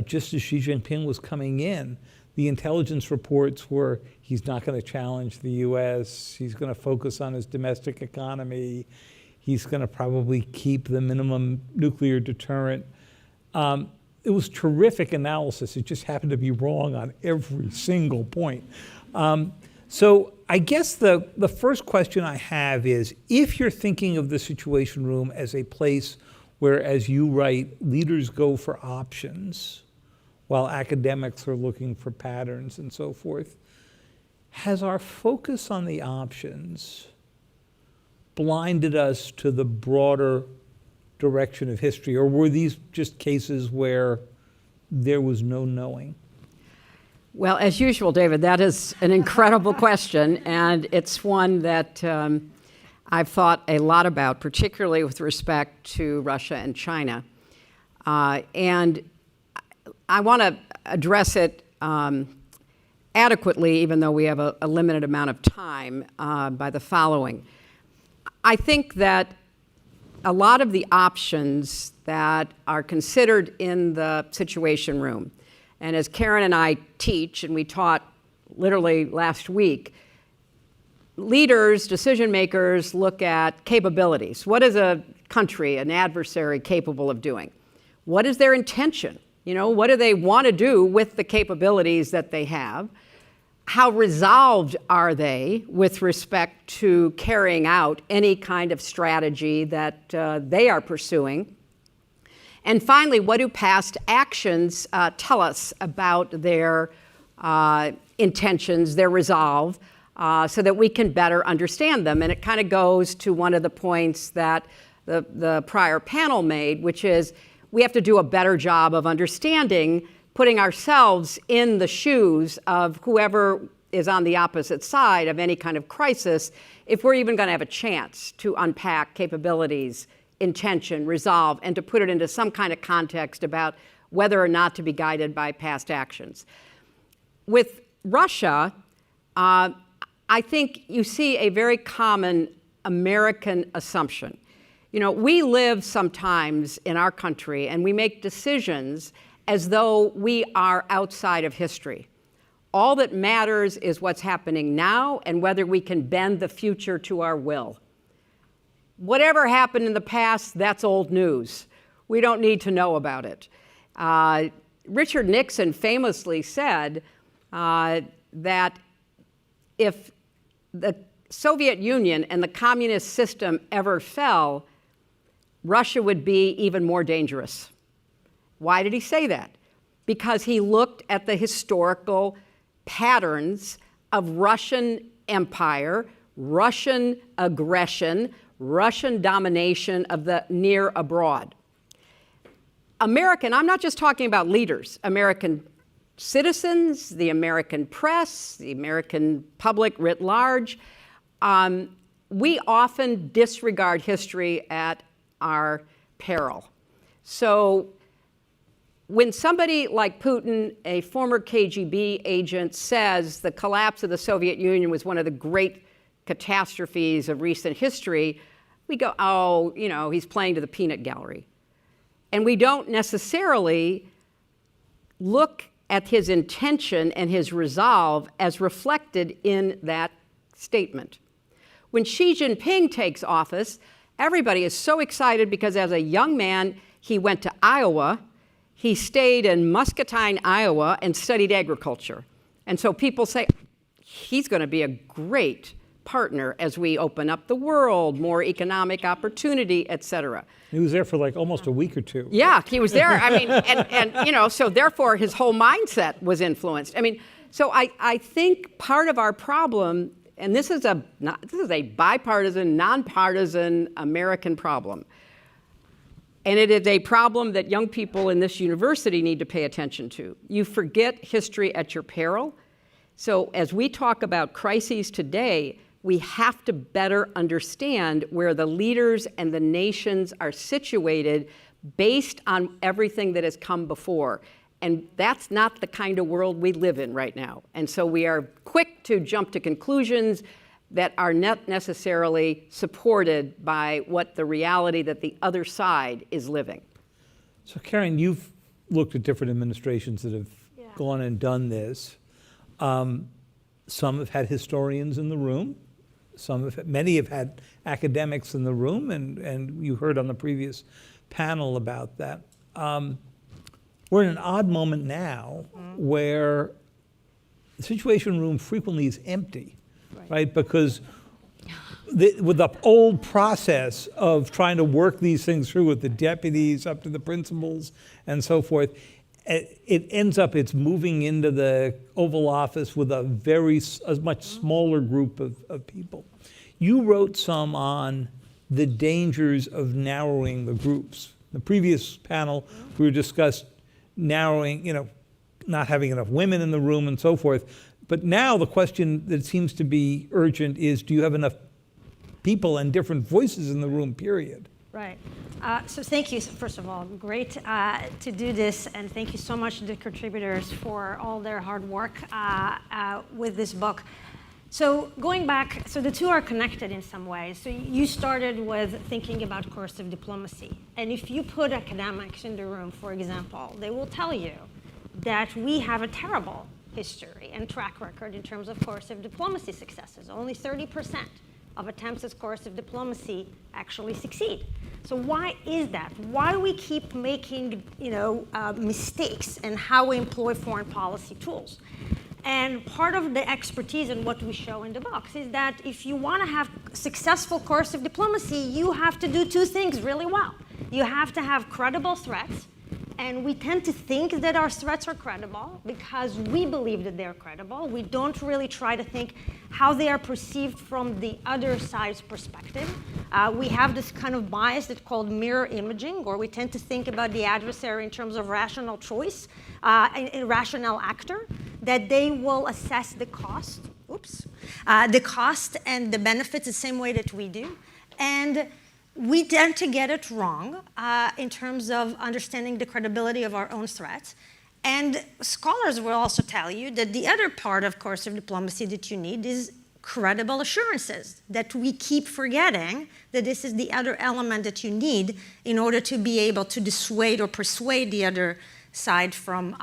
just as Xi Jinping was coming in, the intelligence reports were he's not going to challenge the U.S., he's going to focus on his domestic economy, he's going to probably keep the minimum nuclear deterrent. It was terrific analysis. It just happened to be wrong on every single point. So I guess the first question I have is, if you're thinking of the Situation Room as a place where, as you write, leaders go for options while academics are looking for patterns and so forth, has our focus on the options blinded us to the broader direction of history, or were these just cases where there was no knowing?
Well, as usual, David, that is an incredible question, and it's one that I've thought a lot about, particularly with respect to Russia and China. And I want to address it adequately, even though we have a limited amount of time, by the following. I think that a lot of the options that are considered in the Situation Room, and as Keren and I teach, and we taught literally last week, leaders, decision makers look at capabilities. What is a country, an adversary, capable of doing? What is their intention? You know, what do they want to do with the capabilities that they have? How resolved are they with respect to carrying out any kind of strategy that they are pursuing? And finally, what do past actions tell us about their intentions, their resolve, so that we can better understand them? And it kind of goes to one of the points that the prior panel made, which is we have to do a better job of understanding, putting ourselves in the shoes of whoever is on the opposite side of any kind of crisis, if we're even going to have a chance to unpack capabilities, intention, resolve, and to put it into some kind of context about whether or not to be guided by past actions. With Russia, I think you see a very common American assumption. You know, we live sometimes in our country and we make decisions as though we are outside of history. All that matters is what's happening now and whether we can bend the future to our will. Whatever happened in the past, that's old news. We don't need to know about it. Richard Nixon famously said that if the Soviet Union and the communist system ever fell, Russia would be even more dangerous. Why did he say that? Because he looked at the historical patterns of Russian empire, Russian aggression, Russian domination of the near abroad. American, I'm not just talking about leaders, American citizens, the American press, the American public writ large, we often disregard history at our peril. So when somebody like Putin, a former KGB agent, says the collapse of the Soviet Union was one of the great catastrophes of recent history, we go, oh, you know, he's playing to the peanut gallery. And we don't necessarily look at his intention and his resolve as reflected in that statement. When Xi Jinping takes office, everybody is so excited because as a young man, he went to Iowa. He stayed in Muscatine, Iowa, and studied agriculture. And so people say, he's going to be a great partner as we open up the world, more economic opportunity, et cetera.
He was there for like almost a week or two.
Yeah, he was there. I mean, and you know, so therefore his whole mindset was influenced. I mean, so I think part of our problem, and this is a bipartisan, nonpartisan American problem. And it is a problem that young people in this university need to pay attention to. You forget history at your peril. So as we talk about crises today, we have to better understand where the leaders and the nations are situated based on everything that has come before. And that's not the kind of world we live in right now. And so we are quick to jump to conclusions that are not necessarily supported by what the reality that the other side is living.
So Keren, you've looked at different administrations that have gone and done this. Some have had historians in the room. Many have had academics in the room, and you heard on the previous panel about that. We're in an odd moment now where the Situation Room frequently is empty, right? Because with the old process of trying to work these things through with the deputies up to the principals and so forth, it ends up it's moving into the Oval Office with a much smaller group of people. You wrote some on the dangers of narrowing the groups. The previous panel, we discussed narrowing, you know, not having enough women in the room and so forth. But now the question that seems to be urgent is, do you have enough people and different voices in the room, period?
Right. So thank you, first of all. Great to do this, and thank you so much to the contributors for all their hard work with this book. So going back, so the two are connected in some ways. So you started with thinking about coercive diplomacy. And if you put academics in the room, for example, they will tell you that we have a terrible history and track record in terms of coercive diplomacy successes. Only 30% of attempts at coercive diplomacy actually succeed. So why is that? Why do we keep making mistakes in how we employ foreign policy tools? And part of the expertise in what we show in the box is that if you want to have successful coercive diplomacy, you have to do two things really well. You have to have credible threats, and we tend to think that our threats are credible because we believe that they're credible. We don't really try to think how they are perceived from the other side's perspective. We have this kind of bias that's called mirror imaging, or we tend to think about the adversary in terms of rational choice, a rational actor, that they will assess the cost, the cost and the benefits the same way that we do. And we tend to get it wrong in terms of understanding the credibility of our own threats. And scholars will also tell you that the other part of coercive diplomacy that you need is credible assurances, that we keep forgetting that this is the other element that you need in order to be able to dissuade or persuade the other side from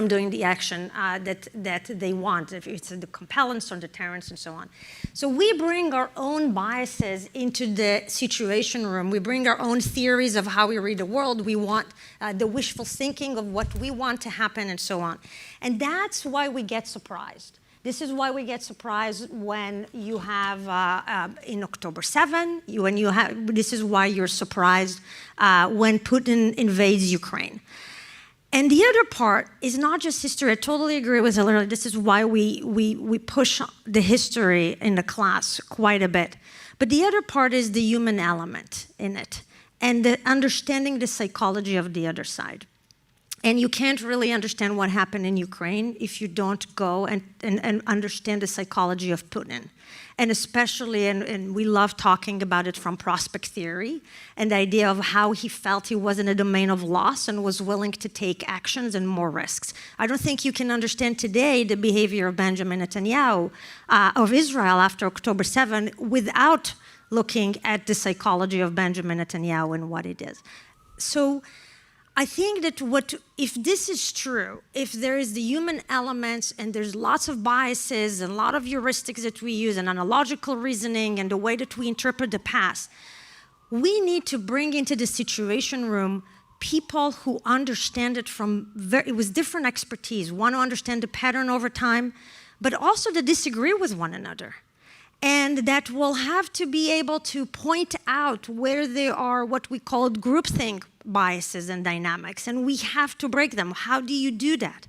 doing the action that they want, if it's the compellence or deterrence and so on. So we bring our own biases into the Situation Room. We bring our own theories of how we read the world. We want the wishful thinking of what we want to happen and so on. And that's why we get surprised. This is why we get surprised when you have, in October 7, this is why you're surprised when Putin invades Ukraine. And the other part is not just history. I totally agree with Hillary. This is why we push the history in the class quite a bit. But the other part is the human element in it and the understanding the psychology of the other side. And you can't really understand what happened in Ukraine if you don't go and understand the psychology of Putin. And especially, and we love talking about it from prospect theory, and the idea of how he felt he was in a domain of loss and was willing to take actions and more risks. I don't think you can understand today the behavior of Benjamin Netanyahu, of Israel after October 7, without looking at the psychology of Benjamin Netanyahu and what it is. So I think that if this is true, if there is the human elements and there's lots of biases and a lot of heuristics that we use and analogical reasoning and the way that we interpret the past, we need to bring into the situation room people who understand it it was different expertise, want to understand the pattern over time, but also to disagree with one another. And that will have to be able to point out where there are what we call groupthink biases and dynamics, and we have to break them. How do you do that?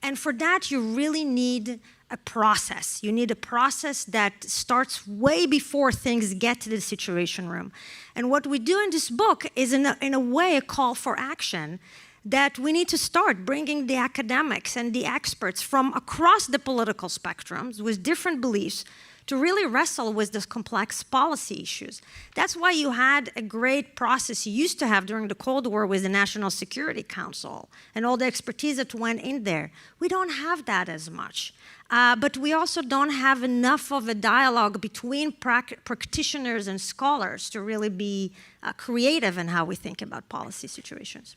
And for that, you really need a process. You need a process that starts way before things get to the situation room. And what we do in this book is, in a way, a call for action that we need to start bringing the academics and the experts from across the political spectrums with different beliefs to really wrestle with these complex policy issues. That's why you had a great process you used to have during the Cold War with the National Security Council and all the expertise that went in there. We don't have that as much. But we also don't have enough of a dialogue between practitioners and scholars to really be creative in how we think about policy situations.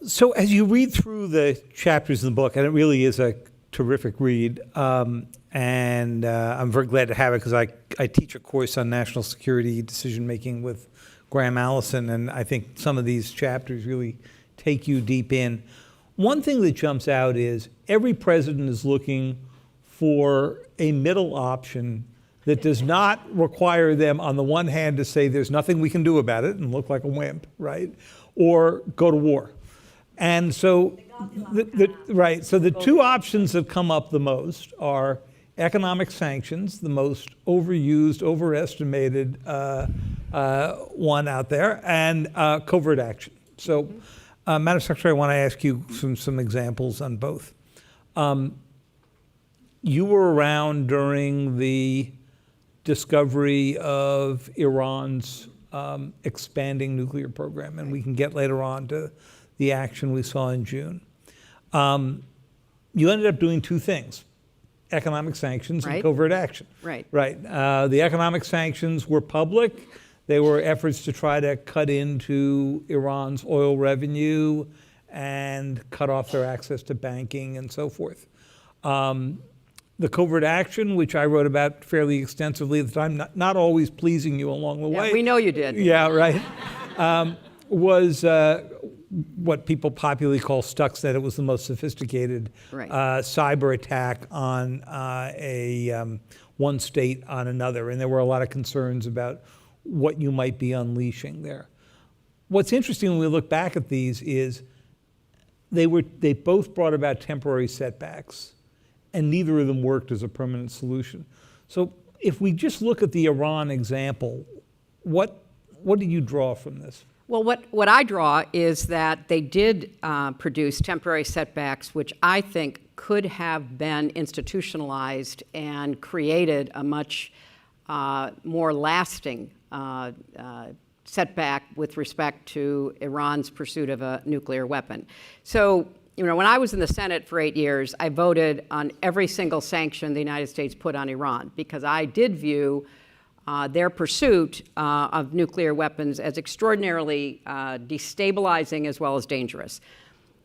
So as you read through the chapters in the book, and it really is a terrific read, and I'm very glad to have it because I teach a course on national security decision-making with Graham Allison, and I think some of these chapters really take you deep in. One thing that jumps out is every president is looking for a middle option that does not require them, on the one hand, to say there's nothing we can do about it and look like a wimp, right? Or go to war. And so, the two options that come up the most are economic sanctions, the most overused, overestimated one out there, and covert action. So, Madam Secretary, I want to ask you some examples on both. You were around during the discovery of Iran's expanding nuclear program, and we can get later on to the action we saw in June. You ended up doing two things: economic sanctions and covert action.
Right.
The economic sanctions were public. They were efforts to try to cut into Iran's oil revenue and cut off their access to banking and so forth. The covert action, which I wrote about fairly extensively at the time, not always pleasing you along the way.
We know you did.
Yeah, right. Was what people popularly call Stuxnet. It was the most sophisticated cyber attack on one state on another, and there were a lot of concerns about what you might be unleashing there. What's interesting when we look back at these is they both brought about temporary setbacks, and neither of them worked as a permanent solution. So if we just look at the Iran example, what do you draw from this?
Well, what I draw is that they did produce temporary setbacks, which I think could have been institutionalized and created a much more lasting setback with respect to Iran's pursuit of a nuclear weapon. So, when I was in the Senate for 8 years, I voted on every single sanction the United States put on Iran because I did view their pursuit of nuclear weapons as extraordinarily destabilizing as well as dangerous.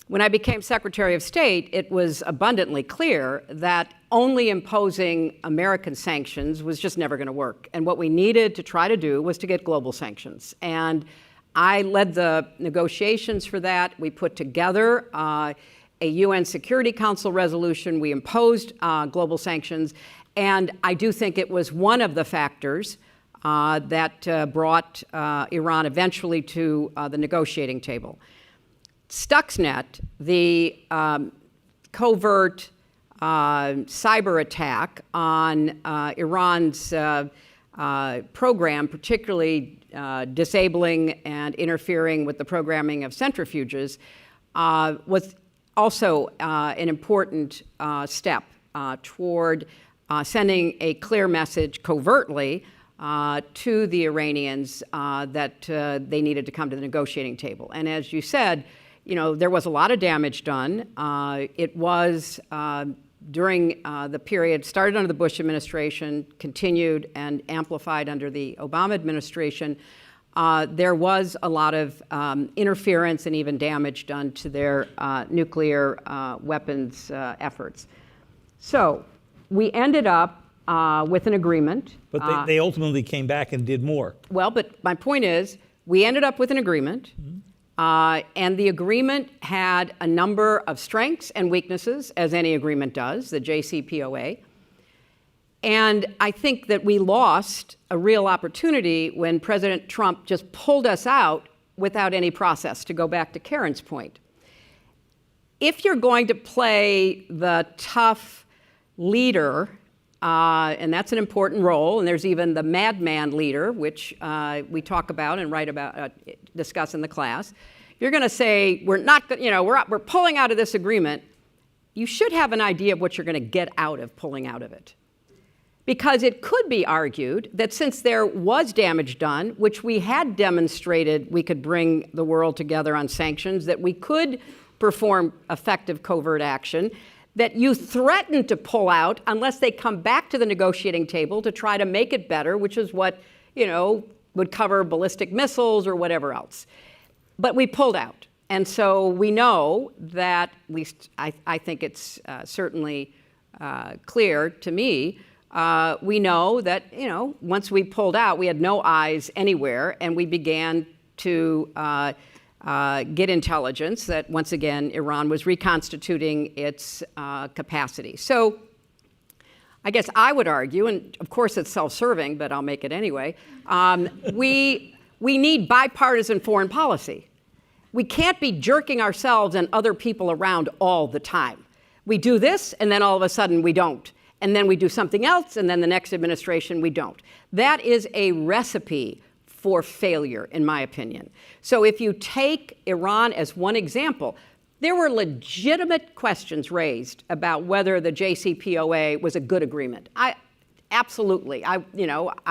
When I became Secretary of State, it was abundantly clear that only imposing American sanctions was just never going to work. And what we needed to try to do was to get global sanctions. And I led the negotiations for that. We put together a UN Security Council resolution. We imposed global sanctions. And I do think it was one of the factors that brought Iran eventually to the negotiating table. Stuxnet, the covert cyber attack on Iran's program, particularly disabling and interfering with the programming of centrifuges, was also an important step toward sending a clear message covertly to the Iranians that they needed to come to the negotiating table. And as you said, there was a lot of damage done. It was during the period, started under the Bush administration, continued and amplified under the Obama administration. There was a lot of interference and even damage done to their nuclear weapons efforts. So we ended up with an agreement.
But they ultimately came back and did more.
Well, but my point is, we ended up with an agreement. And the agreement had a number of strengths and weaknesses, as any agreement does, the JCPOA. And I think that we lost a real opportunity when President Trump just pulled us out without any process, to go back to Keren's point. If you're going to play the tough leader, and that's an important role, and there's even the madman leader, which we talk about and write about, discuss in the class. You're going to say, we're not, we're pulling out of this agreement. You should have an idea of what you're going to get out of pulling out of it. Because it could be argued that since there was damage done, which we had demonstrated we could bring the world together on sanctions, that we could perform effective covert action, that you threaten to pull out unless they come back to the negotiating table to try to make it better, which is what, would cover ballistic missiles or whatever else. But we pulled out. And so we know that, at least I think it's certainly clear to me, we know that, once we pulled out, we had no eyes anywhere, and we began to get intelligence that, once again, Iran was reconstituting its capacity. So I guess I would argue, and of course it's self-serving, but I'll make it anyway, we need bipartisan foreign policy. We can't be jerking ourselves and other people around all the time. We do this, and then all of a sudden we don't. And then we do something else, and then the next administration we don't. That is a recipe for failure, in my opinion. So if you take Iran as one example, there were legitimate questions raised about whether the JCPOA was a good agreement. Absolutely. I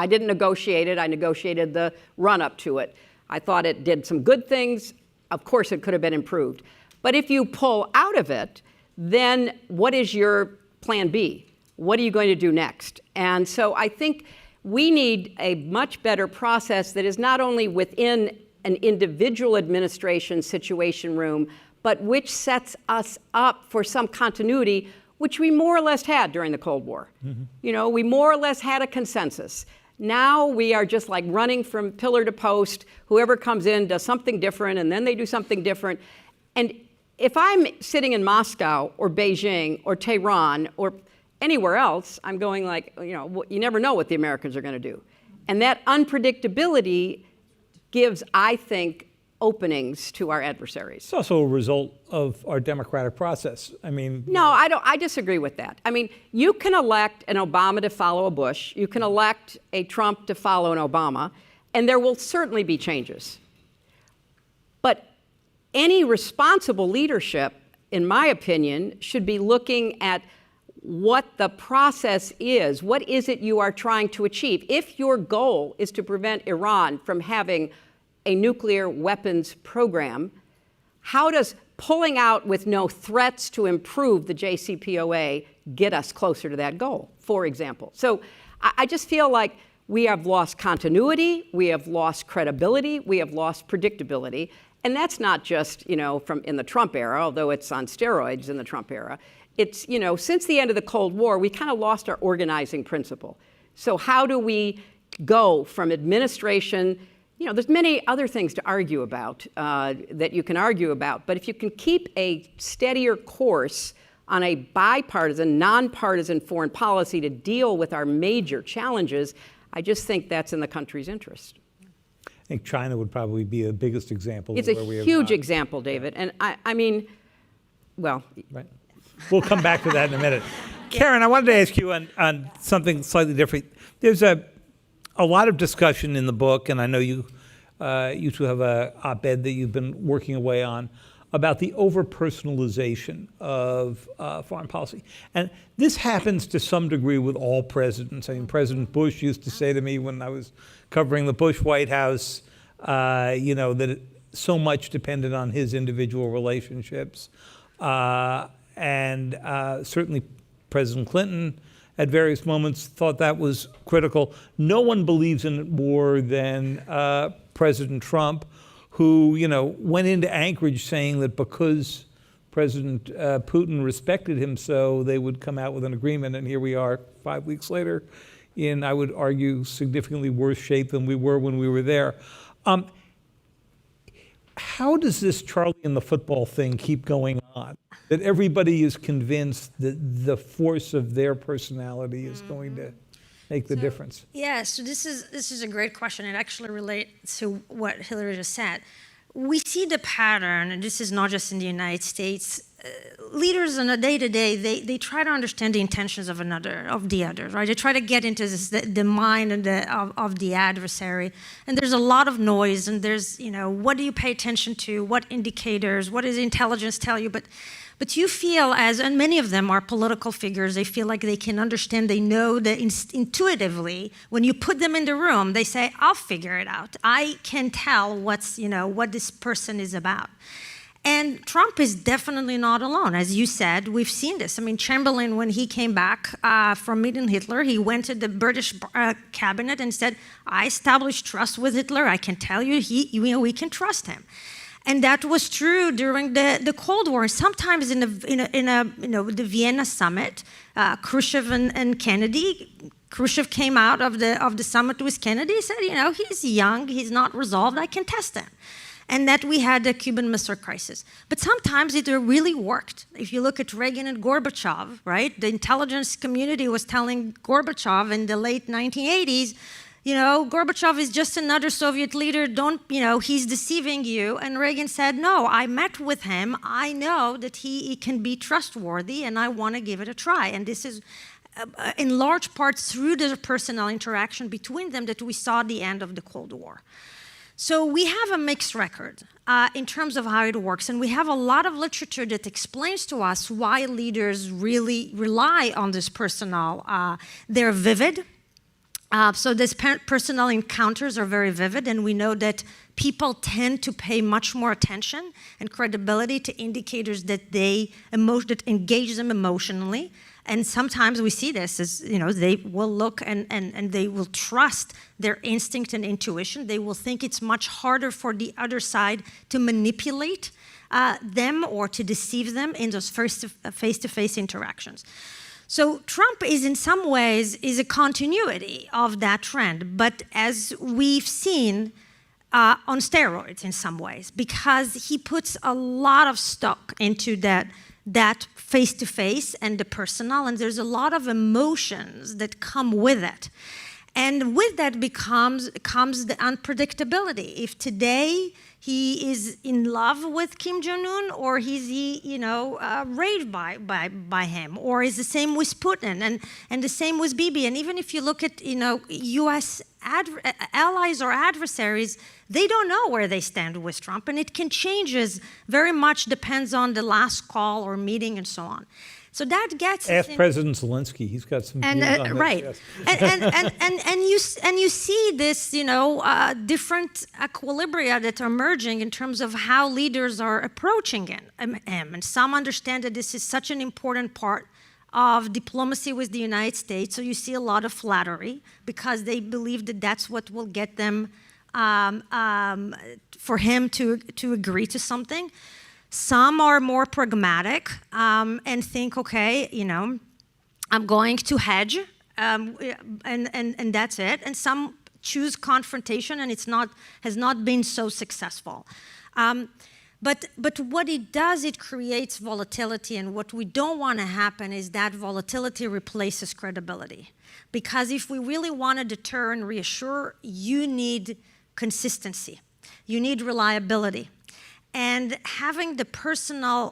didn't negotiate it. I negotiated the run-up to it. I thought it did some good things. Of course, it could have been improved. But if you pull out of it, then what is your plan B? What are you going to do next? And so I think we need a much better process that is not only within an individual administration situation room, but which sets us up for some continuity, which we more or less had during the Cold War. Mm-hmm. We more or less had a consensus. Now we are just like running from pillar to post. Whoever comes in does something different, and then they do something different. And if I'm sitting in Moscow or Beijing or Tehran or anywhere else, I'm going like, you never know what the Americans are going to do. And that unpredictability gives, I think, openings to our adversaries.
It's also a result of our democratic process.
No, I disagree with that. You can elect an Obama to follow a Bush. You can elect a Trump to follow an Obama, and there will certainly be changes. But any responsible leadership, in my opinion, should be looking at what the process is. What is it you are trying to achieve? If your goal is to prevent Iran from having a nuclear weapons program, how does pulling out with no threats to improve the JCPOA get us closer to that goal, for example? So I just feel like we have lost continuity, we have lost credibility, we have lost predictability. And that's not just, from in the Trump era, although it's on steroids in the Trump era. It's, since the end of the Cold War, we kind of lost our organizing principle. So how do we go from administration? There's many other things to argue about, that you can argue about. But if you can keep a steadier course on a bipartisan, nonpartisan foreign policy to deal with our major challenges, I just think that's in the country's interest.
I think China would probably be the biggest example.
It's a huge example, David. And right.
We'll come back to that in a minute. Keren, I wanted to ask you on something slightly different. There's a lot of discussion in the book, and I know you two have a op-ed that you've been working away on about the over-personalization of foreign policy. And this happens to some degree with all presidents. I mean, President Bush used to say to me when I was covering the Bush White House, that so much depended on his individual relationships. And certainly President Clinton at various moments thought that was critical. No one believes in it more than President Trump, who went into Anchorage saying that because President Putin respected him so, they would come out with an agreement. And here we are 5 weeks later in, I would argue, significantly worse shape than we were when we were there. How does this Charlie and the football thing keep going on? That everybody is convinced that the force of their personality is going to make the difference?
Yeah, so this is a great question. It actually relates to what Hillary just said. We see the pattern, and this is not just in the United States. Leaders on a day-to-day, they try to understand the intentions of the other, right? They try to get into the mind of the adversary. And there's a lot of noise, and there's, what do you pay attention to? What indicators? What does intelligence tell you? But you feel and many of them are political figures, they feel like they can understand, they know that intuitively, when you put them in the room, they say, I'll figure it out. I can tell what this person is about. And Trump is definitely not alone. As you said, we've seen this. I mean, Chamberlain, when he came back from meeting Hitler, he went to the British cabinet and said, I established trust with Hitler. I can tell you, we can trust him. And that was true during the Cold War. Sometimes in the Vienna summit, Khrushchev and Kennedy, Khrushchev came out of the summit with Kennedy, said, he's young, he's not resolved, I can test him. And that we had the Cuban Missile Crisis. But sometimes it really worked. If you look at Reagan and Gorbachev, right? The intelligence community was telling Gorbachev in the late 1980s, Gorbachev is just another Soviet leader, he's deceiving you. And Reagan said, no, I met with him. I know that he can be trustworthy, and I want to give it a try. And this is in large part through the personal interaction between them that we saw the end of the Cold War. So we have a mixed record in terms of how it works, and we have a lot of literature that explains to us why leaders really rely on this personal. They're vivid. So these personal encounters are very vivid, and we know that people tend to pay much more attention and credibility to indicators that that engage them emotionally. And sometimes we see this as, they will look and they will trust their instinct and intuition. They will think it's much harder for the other side to manipulate them or to deceive them in those face-to-face interactions. So Trump is in some ways is a continuity of that trend, but as we've seen on steroids in some ways, because he puts a lot of stock into that face-to-face and the personal, and there's a lot of emotions that come with it. And with that comes the unpredictability. If today he is in love with Kim Jong-un, or is he, raved by him, or is the same with Putin, and the same with Bibi. And even if you look at, U.S. allies or adversaries, they don't know where they stand with Trump, and it can change very much, depends on the last call or meeting and so on. So that gets
ask President Zelensky. He's got some views on
right.
this. Yes.
and you see this, different equilibria that are emerging in terms of how leaders are approaching him. And some understand that this is such an important part of diplomacy with the United States. So you see a lot of flattery because they believe that that's what will get them for him to agree to something. Some are more pragmatic and think, okay, I'm going to hedge, and that's it. And some choose confrontation, and has not been so successful. But what it does, it creates volatility, and what we don't want to happen is that volatility replaces credibility. Because if we really want to deter and reassure, you need consistency. You need reliability. And having the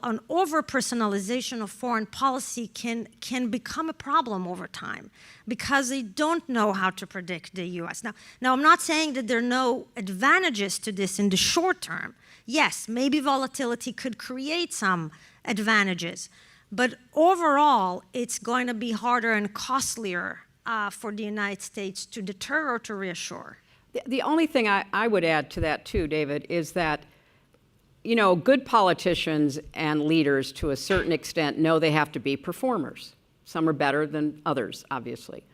an over-personalization of foreign policy can become a problem over time because they don't know how to predict the U.S. Now I'm not saying that there are no advantages to this in the short term. yes, maybe volatility could create some advantages, but overall, it's going to be harder and costlier for the United States to deter or to reassure.
The only thing I would add to that too, David, is that good politicians and leaders to a certain extent know they have to be performers. Some are better than others, obviously.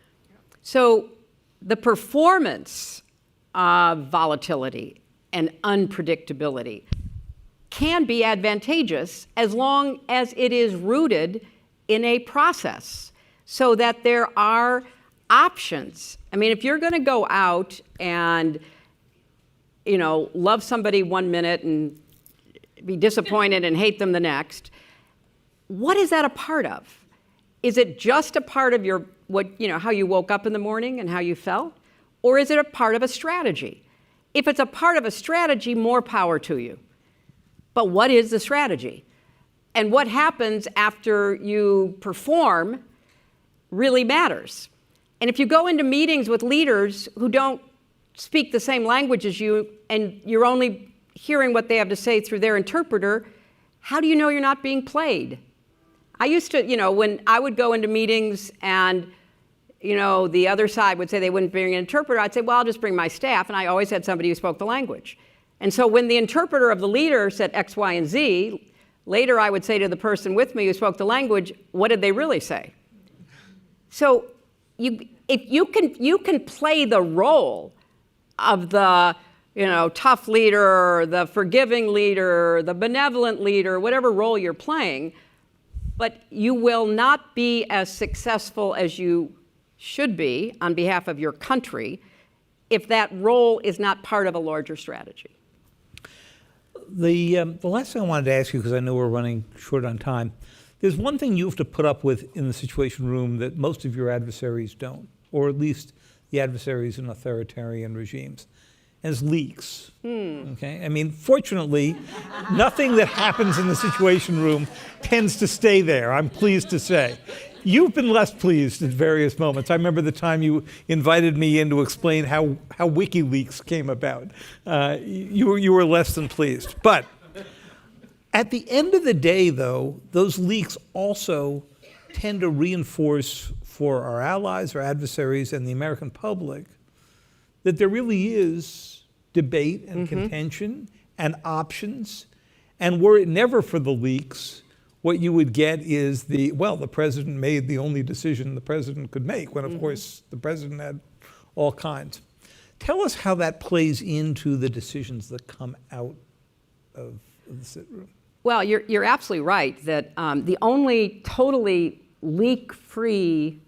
So the performance of volatility and unpredictability can be advantageous as long as it is rooted in a process so that there are options. I mean, if you're going to go out and, love somebody 1 minute and be disappointed and hate them the next, what is that a part of? Is it just a part of how you woke up in the morning and how you felt? Or is it a part of a strategy? If it's a part of a strategy, more power to you. But what is the strategy? And what happens after you perform really matters. And if you go into meetings with leaders who don't speak the same language as you, and you're only hearing what they have to say through their interpreter, how do you know you're not being played? I used to, when I would go into meetings and, the other side would say they wouldn't bring an interpreter, I'd say, well, I'll just bring my staff. And I always had somebody who spoke the language. And so when the interpreter of the leader said X, Y, and Z, later I would say to the person with me who spoke the language, what did they really say? So if you can play the role of the tough leader, the forgiving leader, the benevolent leader, whatever role you're playing, but you will not be as successful as you should be on behalf of your country if that role is not part of a larger strategy.
The last thing I wanted to ask you, because I know we're running short on time, there's one thing you have to put up with in the Situation Room that most of your adversaries don't, or at least the adversaries in authoritarian regimes, and it's leaks. Okay? I mean, fortunately, nothing that happens in the Situation Room tends to stay there, I'm pleased to say. You've been less pleased at various moments. I remember the time you invited me in to explain how WikiLeaks came about. You were less than pleased. But at the end of the day, though, those leaks also tend to reinforce for our allies, our adversaries, and the American public that there really is debate and contention and options. And were it never for the leaks, what you would get is the president made the only decision the president could make, when, of course, the president had all kinds. Tell us how that plays into the decisions that come out of the sit room.
Well, you're absolutely right that the only totally leak-free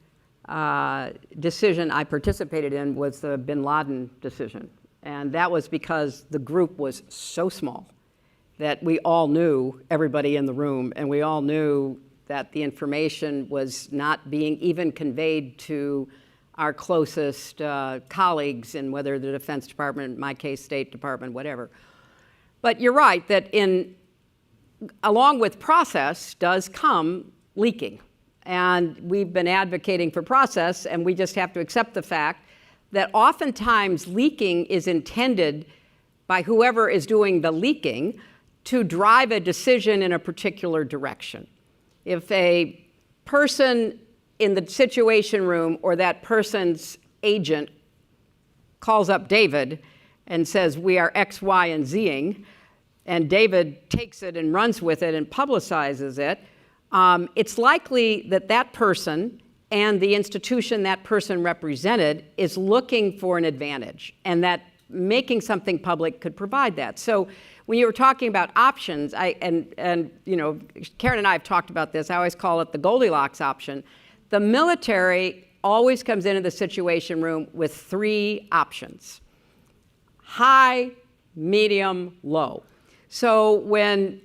decision I participated in was the bin Laden decision. And that was because the group was so small that we all knew everybody in the room, and we all knew that the information was not being even conveyed to our closest colleagues in whether the Defense Department, in my case, State Department, whatever. But you're right that along with process does come leaking. And we've been advocating for process, and we just have to accept the fact that oftentimes leaking is intended by whoever is doing the leaking to drive a decision in a particular direction. If a person in the Situation Room or that person's agent calls up David and says, we are X, Y, and Z-ing, and David takes it and runs with it and publicizes it, it's likely that that person and the institution that person represented is looking for an advantage, and that making something public could provide that. So when you were talking about options, Keren and I have talked about this, I always call it the Goldilocks option. The military always comes into the Situation Room with 3 options: high, medium, low. So when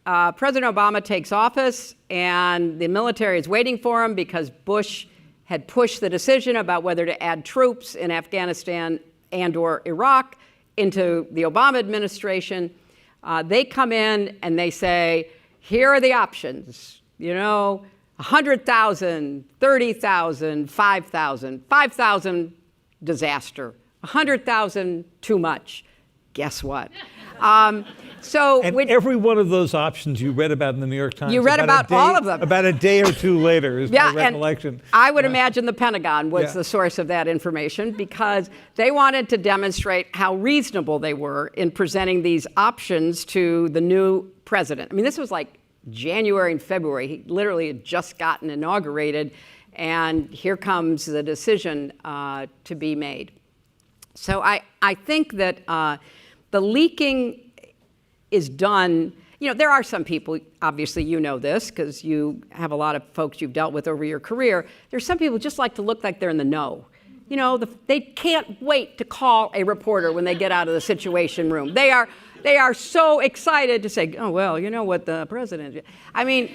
President Obama takes office and the military is waiting for him because Bush had pushed the decision about whether to add troops in Afghanistan and/or Iraq into the Obama administration, they come in and they say, here are the options, 100,000, 30,000, 5,000. 5,000, disaster. 100,000, too much. Guess what?
And every one of those options you read about in the New York Times.
You read about all of them.
About a day or two later is my recollection.
And I would imagine the Pentagon was the source of that information because they wanted to demonstrate how reasonable they were in presenting these options to the new president. I mean, this was like January and February. He literally had just gotten inaugurated, and here comes the decision to be made. So I think that the leaking is done. You know, there are some people, obviously you know this because you have a lot of folks you've dealt with over your career. There's some people who just like to look like they're in the know. You know, they can't wait to call a reporter when they get out of the Situation Room. They are so excited to say, oh, well, you know what the president... I mean,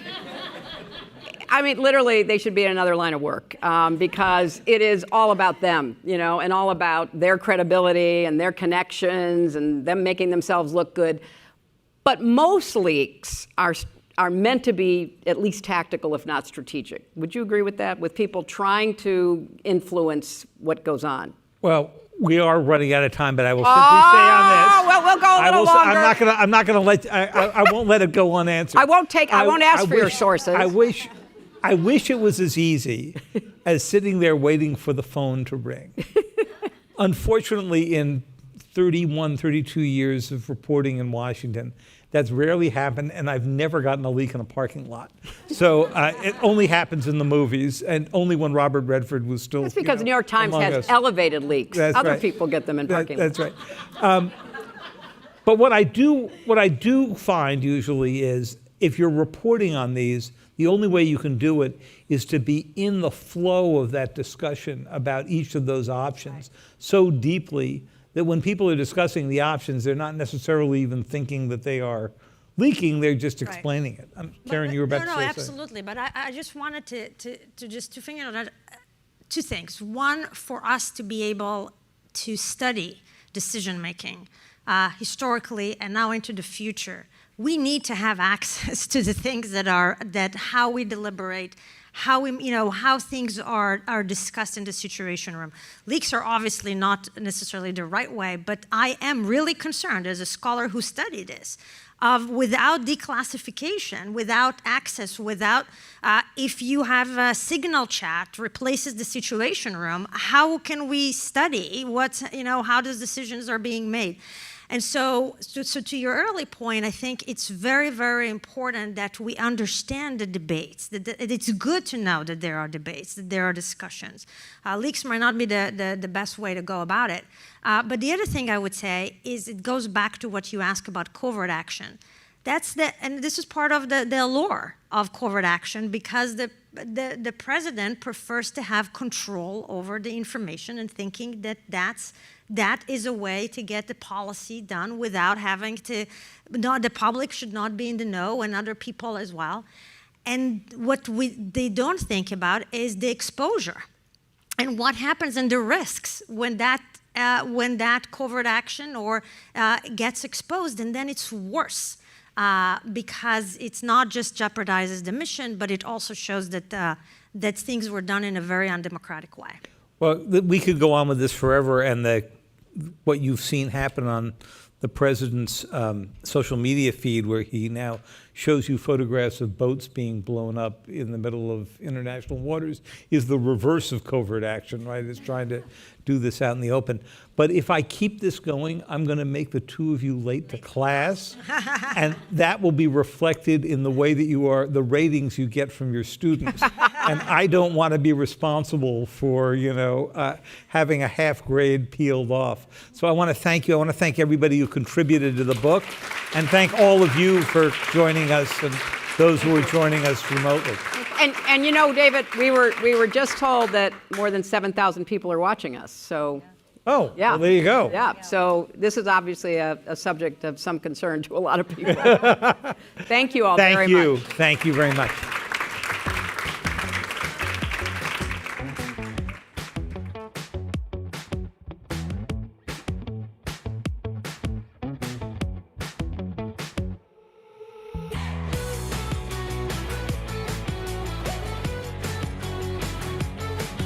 literally, they should be in another line of work because it is all about them, you know, and all about their credibility and their connections and them making themselves look good. But most leaks are meant to be at least tactical, if not strategic. Would you agree with that, with people trying to influence what goes on?
Well, we are running out of time, but I will simply say on this.
Oh, well, we'll go a little longer.
I'm not going to let. I won't let it go unanswered.
I won't ask for your sources.
I wish it was as easy as sitting there waiting for the phone to ring. Unfortunately, in 31, 32 years of reporting in Washington, that's rarely happened, and I've never gotten a leak in a parking lot. So it only happens in the movies, and only when Robert Redford was still.
That's because New York Times has elevated leaks.
That's
Other
right.
people get them in parking lots.
That's right. But what I do find usually is if you're reporting on these, the only way you can do it is to be in the flow of that discussion about each of those options so deeply that when people are discussing the options, they're not necessarily even thinking that they are leaking, they're just explaining it. Keren, you were about to say something.
No, absolutely. But I just wanted to figure out two things. One, for us to be able to study decision-making historically and now into the future, we need to have access to the things that how we deliberate, how things are discussed in the Situation Room. Leaks are obviously not necessarily the right way, but I am really concerned as a scholar who studied this of without declassification, without access, without if you have a signal chat replaces the Situation Room, how can we study how those decisions are being made? And so to your early point, I think it's very, very important that we understand the debates. That it's good to know that there are debates, that there are discussions. Leaks might not be the best way to go about it. But the other thing I would say is it goes back to what you asked about covert action. And this is part of the allure of covert action because the president prefers to have control over the information and thinking that is a way to get the policy done without having to, the public should not be in the know and other people as well. And what they don't think about is the exposure and what happens and the risks when that covert action or gets exposed, and then it's worse. Because it's not just jeopardizes the mission, but it also shows that things were done in a very undemocratic way.
Well, we could go on with this forever, and what you've seen happen on the president's social media feed, where he now shows you photographs of boats being blown up in the middle of international waters, is the reverse of covert action, right? It's trying to do this out in the open. But if I keep this going, I'm going to make the two of you late to class, and that will be reflected in the way that the ratings you get from your students. And I don't want to be responsible for, having a half grade peeled off. So I want to thank you. I want to thank everybody who contributed to the book, and thank all of you for joining us and those who are joining us remotely.
And David, we were just told that more than 7,000 people are watching us. So.
Oh, yeah. Well, there you go.
Yeah, so this is obviously a subject of some concern to a lot of people. Thank you all very much.
Thank you very much.